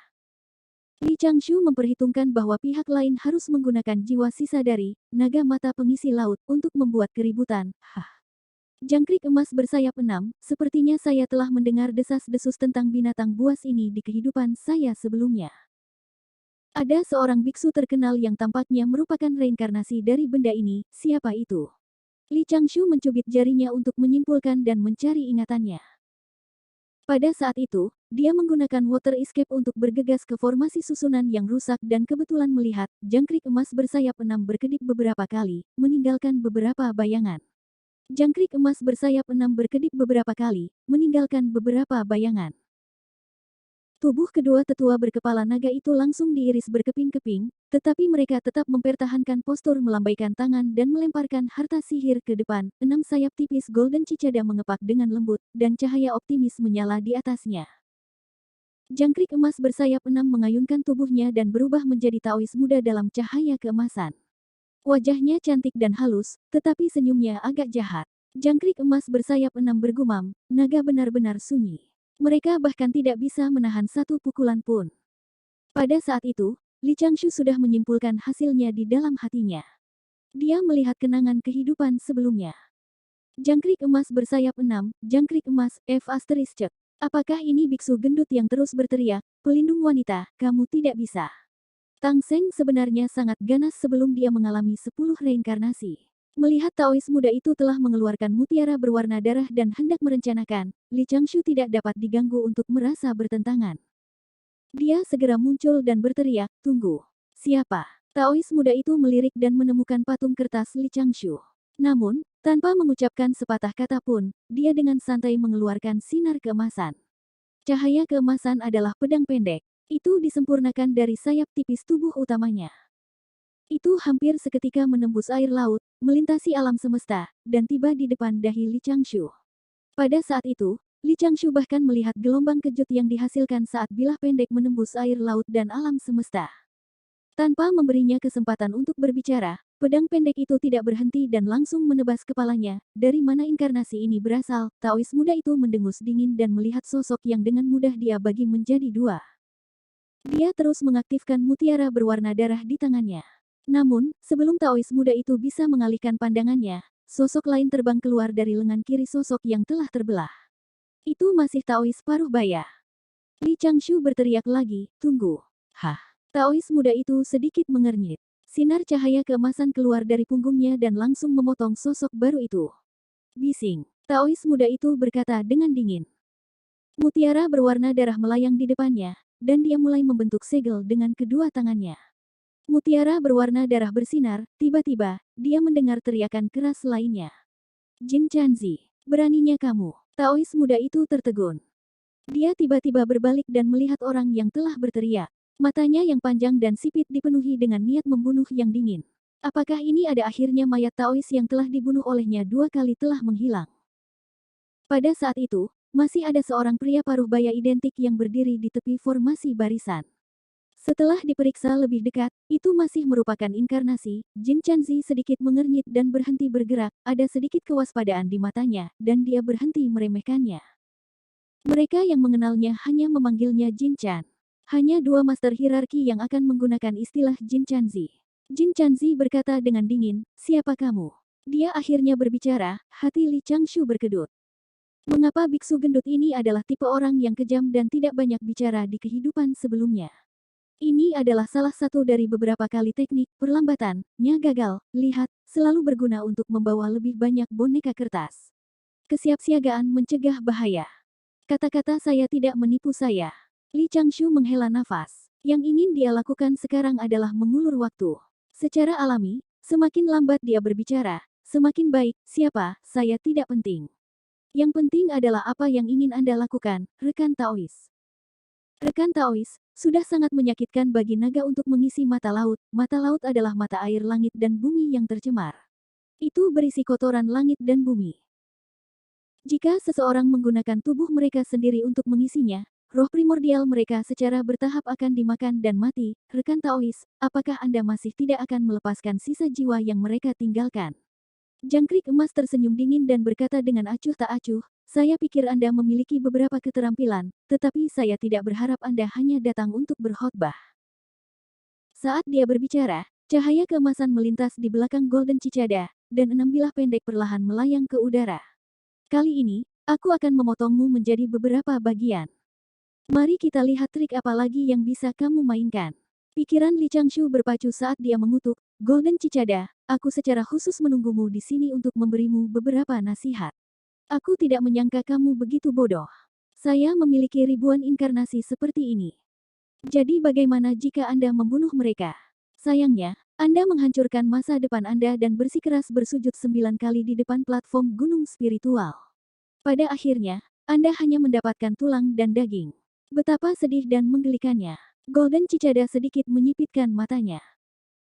Li Changshu memperhitungkan bahwa pihak lain harus menggunakan jiwa sisa dari naga mata pengisi laut untuk membuat keributan. Jangkrik emas bersayap 6, sepertinya saya telah mendengar desas-desus tentang binatang buas ini di kehidupan saya sebelumnya. Ada seorang biksu terkenal yang tampaknya merupakan reinkarnasi dari benda ini. Siapa itu? Li Changshu mencubit jarinya untuk menyimpulkan dan mencari ingatannya. Pada saat itu, dia menggunakan water escape untuk bergegas ke formasi susunan yang rusak dan kebetulan melihat jangkrik emas bersayap 6 berkedip beberapa kali, meninggalkan beberapa bayangan. Jangkrik emas bersayap 6 berkedip beberapa kali, meninggalkan beberapa bayangan. Tubuh kedua tetua berkepala naga itu langsung diiris berkeping-keping, tetapi mereka tetap mempertahankan postur melambaikan tangan dan melemparkan harta sihir ke depan. 6 sayap tipis golden cicada mengepak dengan lembut, dan cahaya optimis menyala di atasnya. Jangkrik emas bersayap 6 mengayunkan tubuhnya dan berubah menjadi Taois muda dalam cahaya keemasan. Wajahnya cantik dan halus, tetapi senyumnya agak jahat. Jangkrik emas bersayap 6 bergumam, naga benar-benar sunyi. Mereka bahkan tidak bisa menahan satu pukulan pun. Pada saat itu, Li Changshu sudah menyimpulkan hasilnya di dalam hatinya. Dia melihat kenangan kehidupan sebelumnya. Jangkrik emas bersayap 6, jangkrik emas, F***. Apakah ini biksu gendut yang terus berteriak, pelindung wanita, kamu tidak bisa. Tang Seng sebenarnya sangat ganas sebelum dia mengalami 10 reinkarnasi. Melihat Taois muda itu telah mengeluarkan mutiara berwarna darah dan hendak merencanakan, Li Changshu tidak dapat diganggu untuk merasa bertentangan. Dia segera muncul dan berteriak, tunggu. Siapa? Taois muda itu melirik dan menemukan patung kertas Li Changshu. Namun, tanpa mengucapkan sepatah kata pun, dia dengan santai mengeluarkan sinar keemasan. Cahaya keemasan adalah pedang pendek. Itu disempurnakan dari sayap tipis tubuh utamanya. Itu hampir seketika menembus air laut, melintasi alam semesta, dan tiba di depan dahi Li Changshu. Pada saat itu, Li Changshu bahkan melihat gelombang kejut yang dihasilkan saat bilah pendek menembus air laut dan alam semesta. Tanpa memberinya kesempatan untuk berbicara, pedang pendek itu tidak berhenti dan langsung menebas kepalanya. Dari mana inkarnasi ini berasal? Taois muda itu mendengus dingin dan melihat sosok yang dengan mudah dia bagi menjadi dua. Dia terus mengaktifkan mutiara berwarna darah di tangannya. Namun, sebelum Taois muda itu bisa mengalihkan pandangannya, sosok lain terbang keluar dari lengan kiri sosok yang telah terbelah. Itu masih Taois paruh baya. Li Changshu berteriak lagi, tunggu. Hah? Taois muda itu sedikit mengernyit. Sinar cahaya keemasan keluar dari punggungnya dan langsung memotong sosok baru itu. Bising. Taois muda itu berkata dengan dingin. Mutiara berwarna darah melayang di depannya, dan dia mulai membentuk segel dengan kedua tangannya. Mutiara berwarna darah bersinar, tiba-tiba, dia mendengar teriakan keras lainnya. Jin Chanzi, beraninya kamu. Taois muda itu tertegun. Dia tiba-tiba berbalik dan melihat orang yang telah berteriak. Matanya yang panjang dan sipit dipenuhi dengan niat membunuh yang dingin. Apakah ini ada akhirnya mayat Taois yang telah dibunuh olehnya 2 kali telah menghilang? Pada saat itu, masih ada seorang pria paruh baya identik yang berdiri di tepi formasi barisan. Setelah diperiksa lebih dekat, itu masih merupakan inkarnasi. Jin Chanzi sedikit mengernyit dan berhenti bergerak, ada sedikit kewaspadaan di matanya, dan dia berhenti meremehkannya. Mereka yang mengenalnya hanya memanggilnya Jin Chan. Hanya 2 master hierarki yang akan menggunakan istilah Jin Chanzi. Jin Chanzi berkata dengan dingin, siapa kamu? Dia akhirnya berbicara, hati Li Changshu berkedut. Mengapa biksu gendut ini adalah tipe orang yang kejam dan tidak banyak bicara di kehidupan sebelumnya? Ini adalah salah satu dari beberapa kali teknik perlambatannya gagal. Lihat, selalu berguna untuk membawa lebih banyak boneka kertas. Kesiapsiagaan mencegah bahaya. Kata-kata saya tidak menipu saya. Li Changshu menghela nafas. Yang ingin dia lakukan sekarang adalah mengulur waktu. Secara alami, semakin lambat dia berbicara, semakin baik. Siapa, saya tidak penting. Yang penting adalah apa yang ingin Anda lakukan, rekan Taois. Rekan Taois, sudah sangat menyakitkan bagi naga untuk mengisi mata laut. Mata laut adalah mata air langit dan bumi yang tercemar. Itu berisi kotoran langit dan bumi. Jika seseorang menggunakan tubuh mereka sendiri untuk mengisinya, roh primordial mereka secara bertahap akan dimakan dan mati. Rekan Taois, apakah Anda masih tidak akan melepaskan sisa jiwa yang mereka tinggalkan? Jangkrik emas tersenyum dingin dan berkata dengan acuh tak acuh, saya pikir Anda memiliki beberapa keterampilan, tetapi saya tidak berharap Anda hanya datang untuk berkhotbah. Saat dia berbicara, cahaya keemasan melintas di belakang Golden Cicada, dan 6 bilah pendek perlahan melayang ke udara. Kali ini, aku akan memotongmu menjadi beberapa bagian. Mari kita lihat trik apa lagi yang bisa kamu mainkan. Pikiran Li Changshu berpacu saat dia mengutuk, Golden Cicada, aku secara khusus menunggumu di sini untuk memberimu beberapa nasihat. Aku tidak menyangka kamu begitu bodoh. Saya memiliki ribuan inkarnasi seperti ini. Jadi bagaimana jika Anda membunuh mereka? Sayangnya, Anda menghancurkan masa depan Anda dan bersikeras bersujud 9 kali di depan platform gunung spiritual. Pada akhirnya, Anda hanya mendapatkan tulang dan daging. Betapa sedih dan menggelikannya. Golden Cicada sedikit menyipitkan matanya.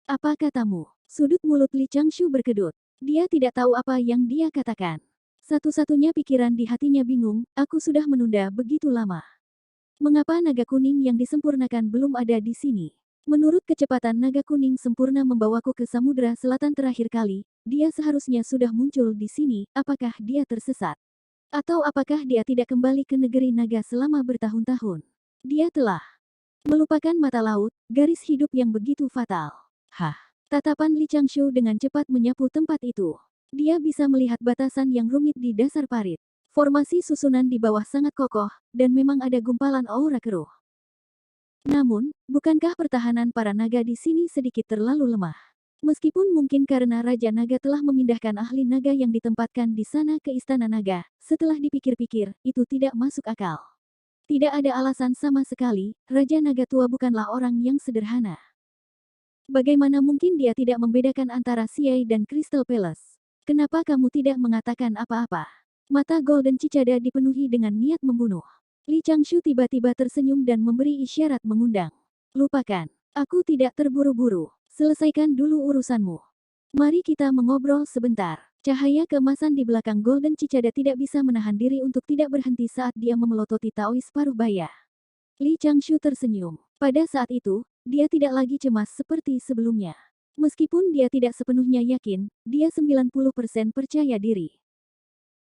Apa katamu? Sudut mulut Li Changshu berkedut. Dia tidak tahu apa yang dia katakan. Satu-satunya pikiran di hatinya bingung, aku sudah menunda begitu lama. Mengapa naga kuning yang disempurnakan belum ada di sini? Menurut kecepatan naga kuning sempurna membawaku ke Samudra Selatan terakhir kali, dia seharusnya sudah muncul di sini. Apakah dia tersesat? Atau apakah dia tidak kembali ke negeri naga selama bertahun-tahun? Dia telah melupakan mata laut, garis hidup yang begitu fatal. Hah? Tatapan Li Changshu dengan cepat menyapu tempat itu. Dia bisa melihat batasan yang rumit di dasar parit. Formasi susunan di bawah sangat kokoh, dan memang ada gumpalan aura keruh. Namun, bukankah pertahanan para naga di sini sedikit terlalu lemah? Meskipun mungkin karena Raja Naga telah memindahkan ahli naga yang ditempatkan di sana ke Istana Naga, setelah dipikir-pikir, itu tidak masuk akal. Tidak ada alasan sama sekali, Raja Naga tua bukanlah orang yang sederhana. Bagaimana mungkin dia tidak membedakan antara Siai dan Crystal Palace? Kenapa kamu tidak mengatakan apa-apa? Mata Golden Cicada dipenuhi dengan niat membunuh. Li Changshu tiba-tiba tersenyum dan memberi isyarat mengundang. Lupakan. Aku tidak terburu-buru. Selesaikan dulu urusanmu. Mari kita mengobrol sebentar. Cahaya keemasan di belakang Golden Cicada tidak bisa menahan diri untuk tidak berhenti saat dia memelototi Taois paruh baya. Li Changshu tersenyum. Pada saat itu, dia tidak lagi cemas seperti sebelumnya. Meskipun dia tidak sepenuhnya yakin, dia 90% percaya diri.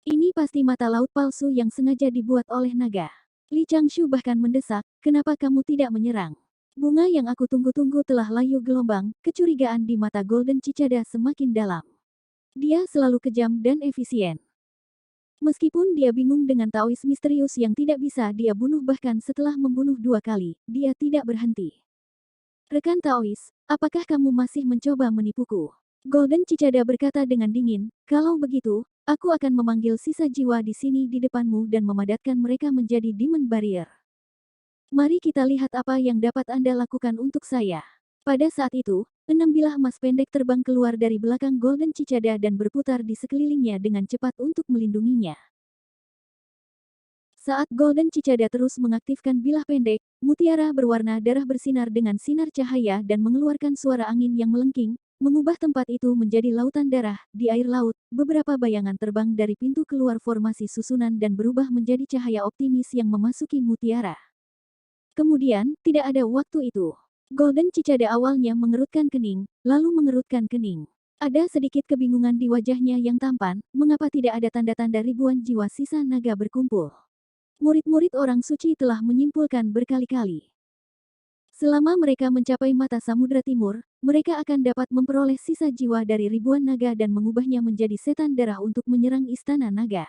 Ini pasti mata laut palsu yang sengaja dibuat oleh naga. Li Changshu bahkan mendesak, kenapa kamu tidak menyerang? Bunga yang aku tunggu-tunggu telah layu gelombang, kecurigaan di mata Golden Cicada semakin dalam. Dia selalu kejam dan efisien. Meskipun dia bingung dengan Taois misterius yang tidak bisa dia bunuh bahkan setelah membunuh 2 kali, dia tidak berhenti. Rekan Taois, apakah kamu masih mencoba menipuku? Golden Cicada berkata dengan dingin, kalau begitu, aku akan memanggil sisa jiwa di sini di depanmu dan memadatkan mereka menjadi Demon Barrier. Mari kita lihat apa yang dapat Anda lakukan untuk saya. Pada saat itu, 6 bilah emas pendek terbang keluar dari belakang Golden Cicada dan berputar di sekelilingnya dengan cepat untuk melindunginya. Saat Golden Cicada terus mengaktifkan bilah pendek, mutiara berwarna darah bersinar dengan sinar cahaya dan mengeluarkan suara angin yang melengking, mengubah tempat itu menjadi lautan darah. Di air laut, beberapa bayangan terbang dari pintu keluar formasi susunan dan berubah menjadi cahaya optimis yang memasuki mutiara. Kemudian, tidak ada waktu itu. Golden Cicada awalnya mengerutkan kening, lalu mengerutkan kening. Ada sedikit kebingungan di wajahnya yang tampan, mengapa tidak ada tanda-tanda ribuan jiwa sisa naga berkumpul. Murid-murid orang suci telah menyimpulkan berkali-kali. Selama mereka mencapai mata Samudra Timur, mereka akan dapat memperoleh sisa jiwa dari ribuan naga dan mengubahnya menjadi setan darah untuk menyerang Istana Naga.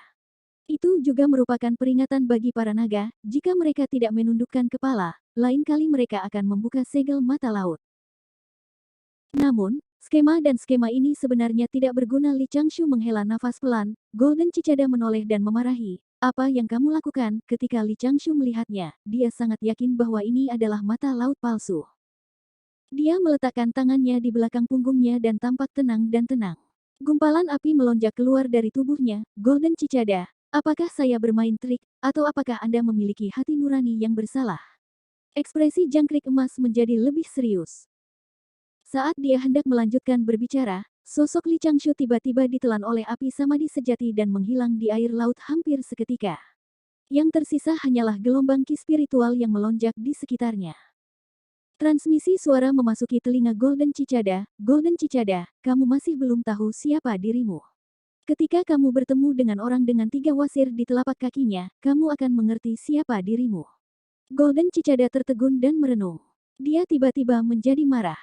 Itu juga merupakan peringatan bagi para naga, jika mereka tidak menundukkan kepala, lain kali mereka akan membuka segel mata laut. Namun, skema ini sebenarnya tidak berguna. Li Changshu menghela nafas pelan, Golden Cicada menoleh dan memarahi, Apa yang kamu lakukan?" Ketika Li Changshu melihatnya, dia sangat yakin bahwa ini adalah mata laut palsu. Dia meletakkan tangannya di belakang punggungnya dan tampak tenang dan tenang. Gumpalan api melonjak keluar dari tubuhnya. "Golden Cicada, apakah saya bermain trik, atau apakah Anda memiliki hati nurani yang bersalah?" Ekspresi jangkrik emas menjadi lebih serius. Saat dia hendak melanjutkan berbicara, sosok Li Changshu tiba-tiba ditelan oleh api samadhi sejati dan menghilang di air laut hampir seketika. Yang tersisa hanyalah gelombang ki spiritual yang melonjak di sekitarnya. Transmisi suara memasuki telinga Golden Cicada. "Golden Cicada, kamu masih belum tahu siapa dirimu. Ketika kamu bertemu dengan orang dengan 3 wasir di telapak kakinya, kamu akan mengerti siapa dirimu." Golden Cicada tertegun dan merenung. Dia tiba-tiba menjadi marah.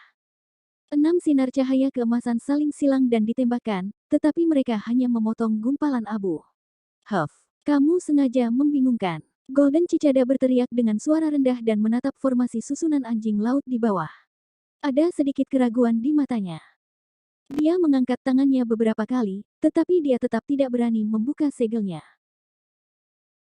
6 sinar cahaya keemasan saling silang dan ditembakkan, tetapi mereka hanya memotong gumpalan abu. "Huff, kamu sengaja membingungkan." Golden Cicada berteriak dengan suara rendah dan menatap formasi susunan anjing laut di bawah. Ada sedikit keraguan di matanya. Dia mengangkat tangannya beberapa kali, tetapi dia tetap tidak berani membuka segelnya.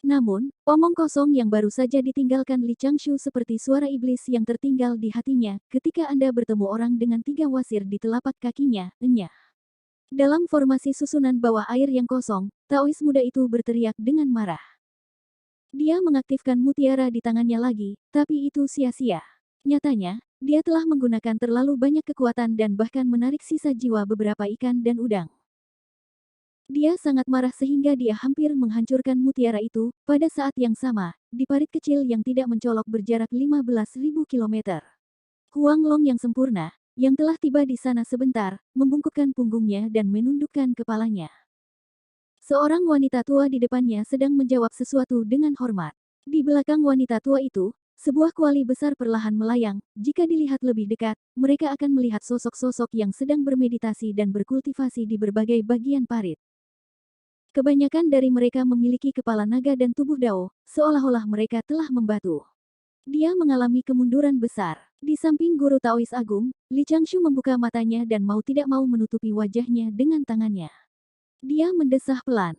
Namun, omong kosong yang baru saja ditinggalkan Li Changshu seperti suara iblis yang tertinggal di hatinya ketika Anda bertemu orang dengan 3 wasir di telapak kakinya, enyah. Dalam formasi susunan bawah air yang kosong, Taois muda itu berteriak dengan marah. Dia mengaktifkan mutiara di tangannya lagi, tapi itu sia-sia. Nyatanya, dia telah menggunakan terlalu banyak kekuatan dan bahkan menarik sisa jiwa beberapa ikan dan udang. Dia sangat marah sehingga dia hampir menghancurkan mutiara itu. Pada saat yang sama, di parit kecil yang tidak mencolok berjarak 15.000 kilometer. Huang Long yang sempurna, yang telah tiba di sana sebentar, membungkukkan punggungnya dan menundukkan kepalanya. Seorang wanita tua di depannya sedang menjawab sesuatu dengan hormat. Di belakang wanita tua itu, sebuah kuali besar perlahan melayang. Jika dilihat lebih dekat, mereka akan melihat sosok-sosok yang sedang bermeditasi dan berkultivasi di berbagai bagian parit. Kebanyakan dari mereka memiliki kepala naga dan tubuh dao, seolah-olah mereka telah membatu. Dia mengalami kemunduran besar. Di samping guru Taois Agung, Li Changshu membuka matanya dan mau tidak mau menutupi wajahnya dengan tangannya. Dia mendesah pelan.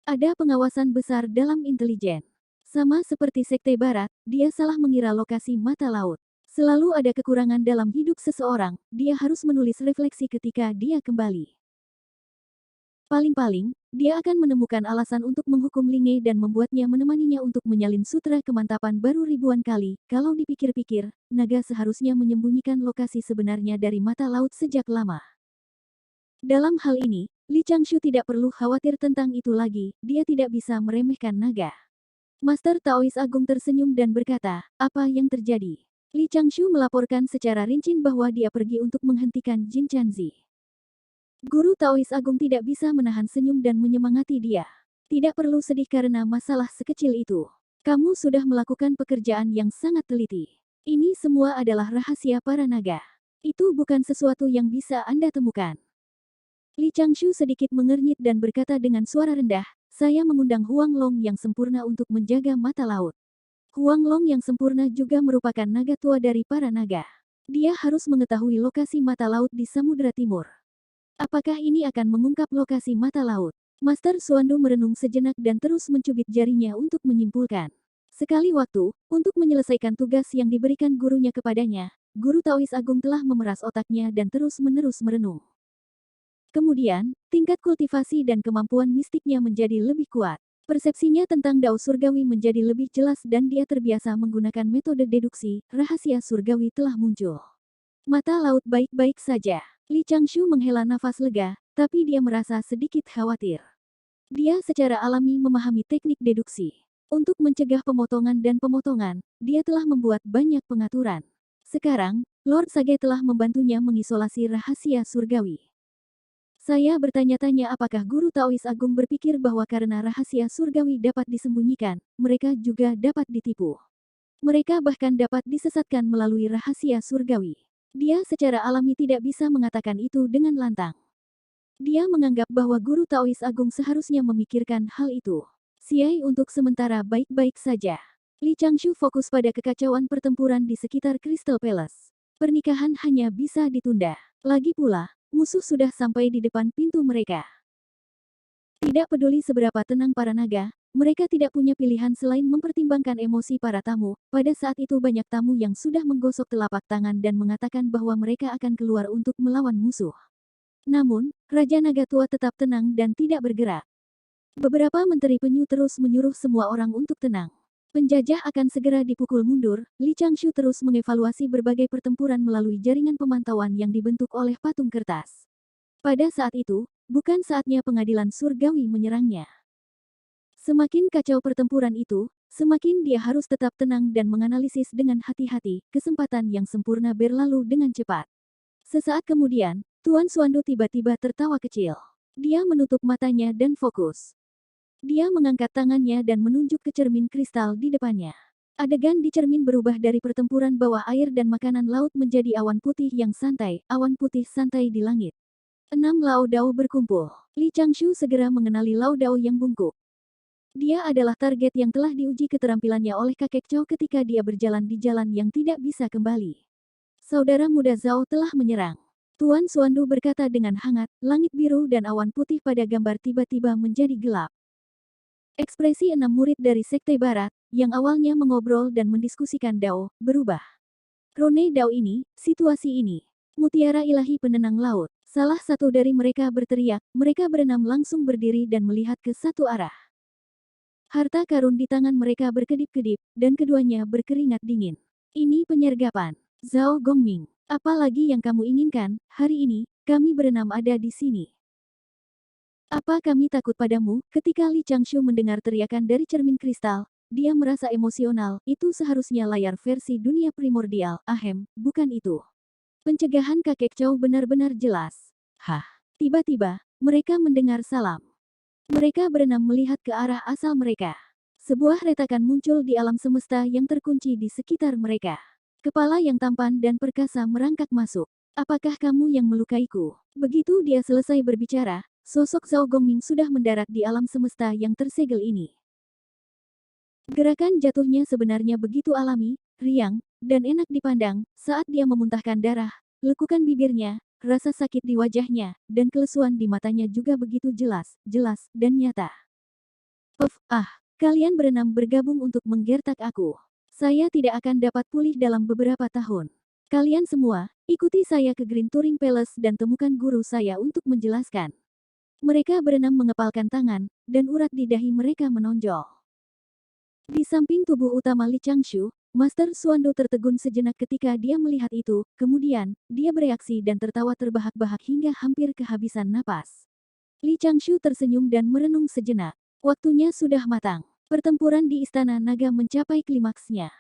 Ada pengawasan besar dalam intelijen. Sama seperti Sekte Barat, dia salah mengira lokasi mata laut. Selalu ada kekurangan dalam hidup seseorang, dia harus menulis refleksi ketika dia kembali. Paling-paling, dia akan menemukan alasan untuk menghukum Linge dan membuatnya menemaninya untuk menyalin sutra kemantapan baru ribuan kali. Kalau dipikir-pikir, naga seharusnya menyembunyikan lokasi sebenarnya dari mata laut sejak lama. Dalam hal ini, Li Changshu tidak perlu khawatir tentang itu lagi, dia tidak bisa meremehkan naga. Master Taois Agung tersenyum dan berkata, "Apa yang terjadi?" Li Changshu melaporkan secara rinci bahwa dia pergi untuk menghentikan Jin Chanzi. Guru Taois Agung tidak bisa menahan senyum dan menyemangati dia. "Tidak perlu sedih karena masalah sekecil itu. Kamu sudah melakukan pekerjaan yang sangat teliti. Ini semua adalah rahasia para naga. Itu bukan sesuatu yang bisa Anda temukan." Li Changshu sedikit mengernyit dan berkata dengan suara rendah, "Saya mengundang Huang Long yang sempurna untuk menjaga mata laut." Huang Long yang sempurna juga merupakan naga tua dari para naga. Dia harus mengetahui lokasi mata laut di Samudra Timur. Apakah ini akan mengungkap lokasi mata laut? Master Suandu merenung sejenak dan terus mencubit jarinya untuk menyimpulkan. Sekali waktu, untuk menyelesaikan tugas yang diberikan gurunya kepadanya, guru Taois Agung telah memeras otaknya dan terus-menerus merenung. Kemudian, tingkat kultivasi dan kemampuan mistiknya menjadi lebih kuat. Persepsinya tentang Dao Surgawi menjadi lebih jelas dan dia terbiasa menggunakan metode deduksi. Rahasia surgawi telah muncul. Mata laut baik-baik saja. Li Changshu menghela nafas lega, tapi dia merasa sedikit khawatir. Dia secara alami memahami teknik deduksi. Untuk mencegah pemotongan dan pemotongan, dia telah membuat banyak pengaturan. Sekarang, Lord Sage telah membantunya mengisolasi rahasia surgawi. Saya bertanya-tanya apakah guru Taois Agung berpikir bahwa karena rahasia surgawi dapat disembunyikan, mereka juga dapat ditipu. Mereka bahkan dapat disesatkan melalui rahasia surgawi. Dia secara alami tidak bisa mengatakan itu dengan lantang. Dia menganggap bahwa guru Taois Agung seharusnya memikirkan hal itu. Siai untuk sementara baik-baik saja. Li Changshu fokus pada kekacauan pertempuran di sekitar Crystal Palace. Pernikahan hanya bisa ditunda. Lagi pula, musuh sudah sampai di depan pintu mereka. Tidak peduli seberapa tenang para naga, mereka tidak punya pilihan selain mempertimbangkan emosi para tamu. Pada saat itu banyak tamu yang sudah menggosok telapak tangan dan mengatakan bahwa mereka akan keluar untuk melawan musuh. Namun, Raja Naga Tua tetap tenang dan tidak bergerak. Beberapa menteri penyu terus menyuruh semua orang untuk tenang. Penjajah akan segera dipukul mundur. Li Changshu terus mengevaluasi berbagai pertempuran melalui jaringan pemantauan yang dibentuk oleh patung kertas. Pada saat itu, bukan saatnya pengadilan surgawi menyerangnya. Semakin kacau pertempuran itu, semakin dia harus tetap tenang dan menganalisis dengan hati-hati. Kesempatan yang sempurna berlalu dengan cepat. Sesaat kemudian, Tuan Suandu tiba-tiba tertawa kecil. Dia menutup matanya dan fokus. Dia mengangkat tangannya dan menunjuk ke cermin kristal di depannya. Adegan di cermin berubah dari pertempuran bawah air dan makanan laut menjadi awan putih yang santai, awan putih santai di langit. 6 Lao Dao berkumpul. Li Changshu segera mengenali Lao Dao yang bungkuk. Dia adalah target yang telah diuji keterampilannya oleh kakek Chow ketika dia berjalan di jalan yang tidak bisa kembali. Saudara muda Zhao telah menyerang. Tuan Suandu berkata dengan hangat, langit biru dan awan putih pada gambar tiba-tiba menjadi gelap. Ekspresi 6 murid dari Sekte Barat, yang awalnya mengobrol dan mendiskusikan Dao, berubah. Rone Dao ini, situasi ini. Mutiara ilahi penenang laut. Salah satu dari mereka berteriak, mereka berenam langsung berdiri dan melihat ke satu arah. Harta karun di tangan mereka berkedip-kedip, dan keduanya berkeringat dingin. Ini penyergapan. Zhao Gongming, apa lagi yang kamu inginkan? Hari ini, kami berenam ada di sini. Apa kami takut padamu? Ketika Li Changshu mendengar teriakan dari cermin kristal, dia merasa emosional. Itu seharusnya layar versi dunia primordial. Ahem, bukan itu. Pencegahan kakek Chow benar-benar jelas. Hah. Tiba-tiba, mereka mendengar salam. Mereka berenam melihat ke arah asal mereka. Sebuah retakan muncul di alam semesta yang terkunci di sekitar mereka. Kepala yang tampan dan perkasa merangkak masuk. Apakah kamu yang melukaiku? Begitu dia selesai berbicara, sosok Zhao Gongming sudah mendarat di alam semesta yang tersegel ini. Gerakan jatuhnya sebenarnya begitu alami, riang, dan enak dipandang. Saat dia memuntahkan darah, lekukan bibirnya, rasa sakit di wajahnya, dan kelesuan di matanya juga begitu jelas, dan nyata. Kalian berenam bergabung untuk menggertak aku. Saya tidak akan dapat pulih dalam beberapa tahun. Kalian semua, ikuti saya ke Green Turing Palace dan temukan guru saya untuk menjelaskan. Mereka berenam mengepalkan tangan, dan urat di dahi mereka menonjol. Di samping tubuh utama Li Changshu, Master Suandu tertegun sejenak ketika dia melihat itu, kemudian, dia bereaksi dan tertawa terbahak-bahak hingga hampir kehabisan napas. Li Changshu tersenyum dan merenung sejenak. Waktunya sudah matang. Pertempuran di Istana Naga mencapai klimaksnya.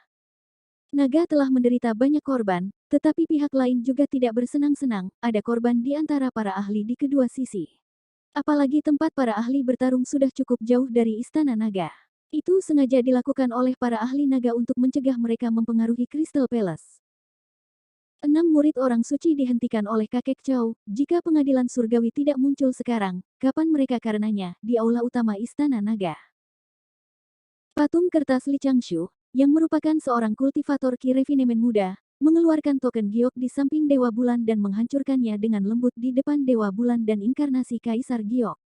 Naga telah menderita banyak korban, tetapi pihak lain juga tidak bersenang-senang, ada korban di antara para ahli di kedua sisi. Apalagi tempat para ahli bertarung sudah cukup jauh dari Istana Naga. Itu sengaja dilakukan oleh para ahli naga untuk mencegah mereka mempengaruhi Crystal Palace. 6 murid orang suci dihentikan oleh kakek Chow. Jika pengadilan surgawi tidak muncul sekarang, kapan mereka karenanya, di aula utama Istana Naga. Patung kertas Li Changshu, yang merupakan seorang kultivator Ki Refinemen muda, mengeluarkan token giok di samping Dewa Bulan dan menghancurkannya dengan lembut di depan Dewa Bulan dan inkarnasi Kaisar Giok.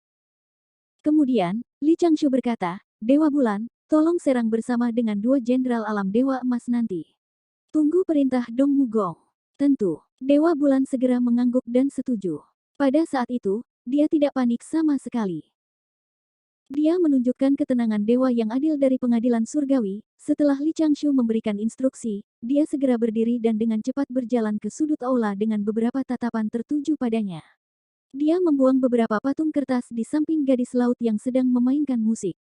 Kemudian, Li Changshu berkata, Dewa Bulan, tolong serang bersama dengan 2 jenderal alam Dewa Emas nanti. Tunggu perintah Dong Mugong. Tentu, Dewa Bulan segera mengangguk dan setuju. Pada saat itu, dia tidak panik sama sekali. Dia menunjukkan ketenangan dewa yang adil dari pengadilan surgawi. Setelah Li Changshu memberikan instruksi, dia segera berdiri dan dengan cepat berjalan ke sudut aula dengan beberapa tatapan tertuju padanya. Dia membuang beberapa patung kertas di samping gadis laut yang sedang memainkan musik.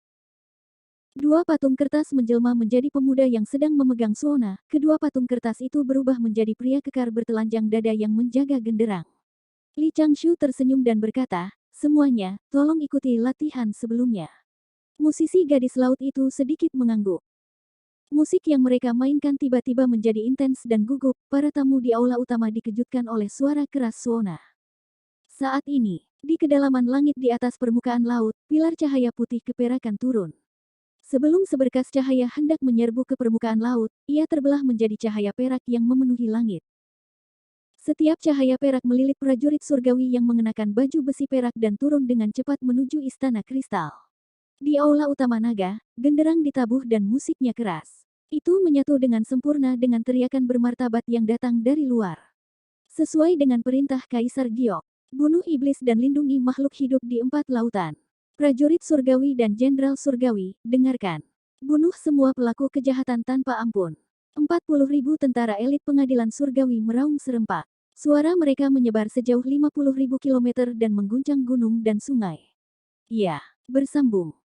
2 patung kertas menjelma menjadi pemuda yang sedang memegang suona. Kedua patung kertas itu berubah menjadi pria kekar bertelanjang dada yang menjaga genderang. Li Changshu tersenyum dan berkata, semuanya, tolong ikuti latihan sebelumnya. Musisi gadis laut itu sedikit mengangguk. Musik yang mereka mainkan tiba-tiba menjadi intens dan gugup. Para tamu di aula utama dikejutkan oleh suara keras suona. Saat ini, di kedalaman langit di atas permukaan laut, pilar cahaya putih keperakan turun. Sebelum seberkas cahaya hendak menyerbu ke permukaan laut, ia terbelah menjadi cahaya perak yang memenuhi langit. Setiap cahaya perak melilit prajurit surgawi yang mengenakan baju besi perak dan turun dengan cepat menuju istana kristal. Di aula utama naga, genderang ditabuh dan musiknya keras. Itu menyatu dengan sempurna dengan teriakan bermartabat yang datang dari luar. Sesuai dengan perintah Kaisar Giok, bunuh iblis dan lindungi makhluk hidup di 4 lautan. Prajurit surgawi dan jenderal surgawi, dengarkan. Bunuh semua pelaku kejahatan tanpa ampun. 40.000 tentara elit pengadilan surgawi meraung serempak. Suara mereka menyebar sejauh 50.000 kilometer dan mengguncang gunung dan sungai. Ya, bersambung.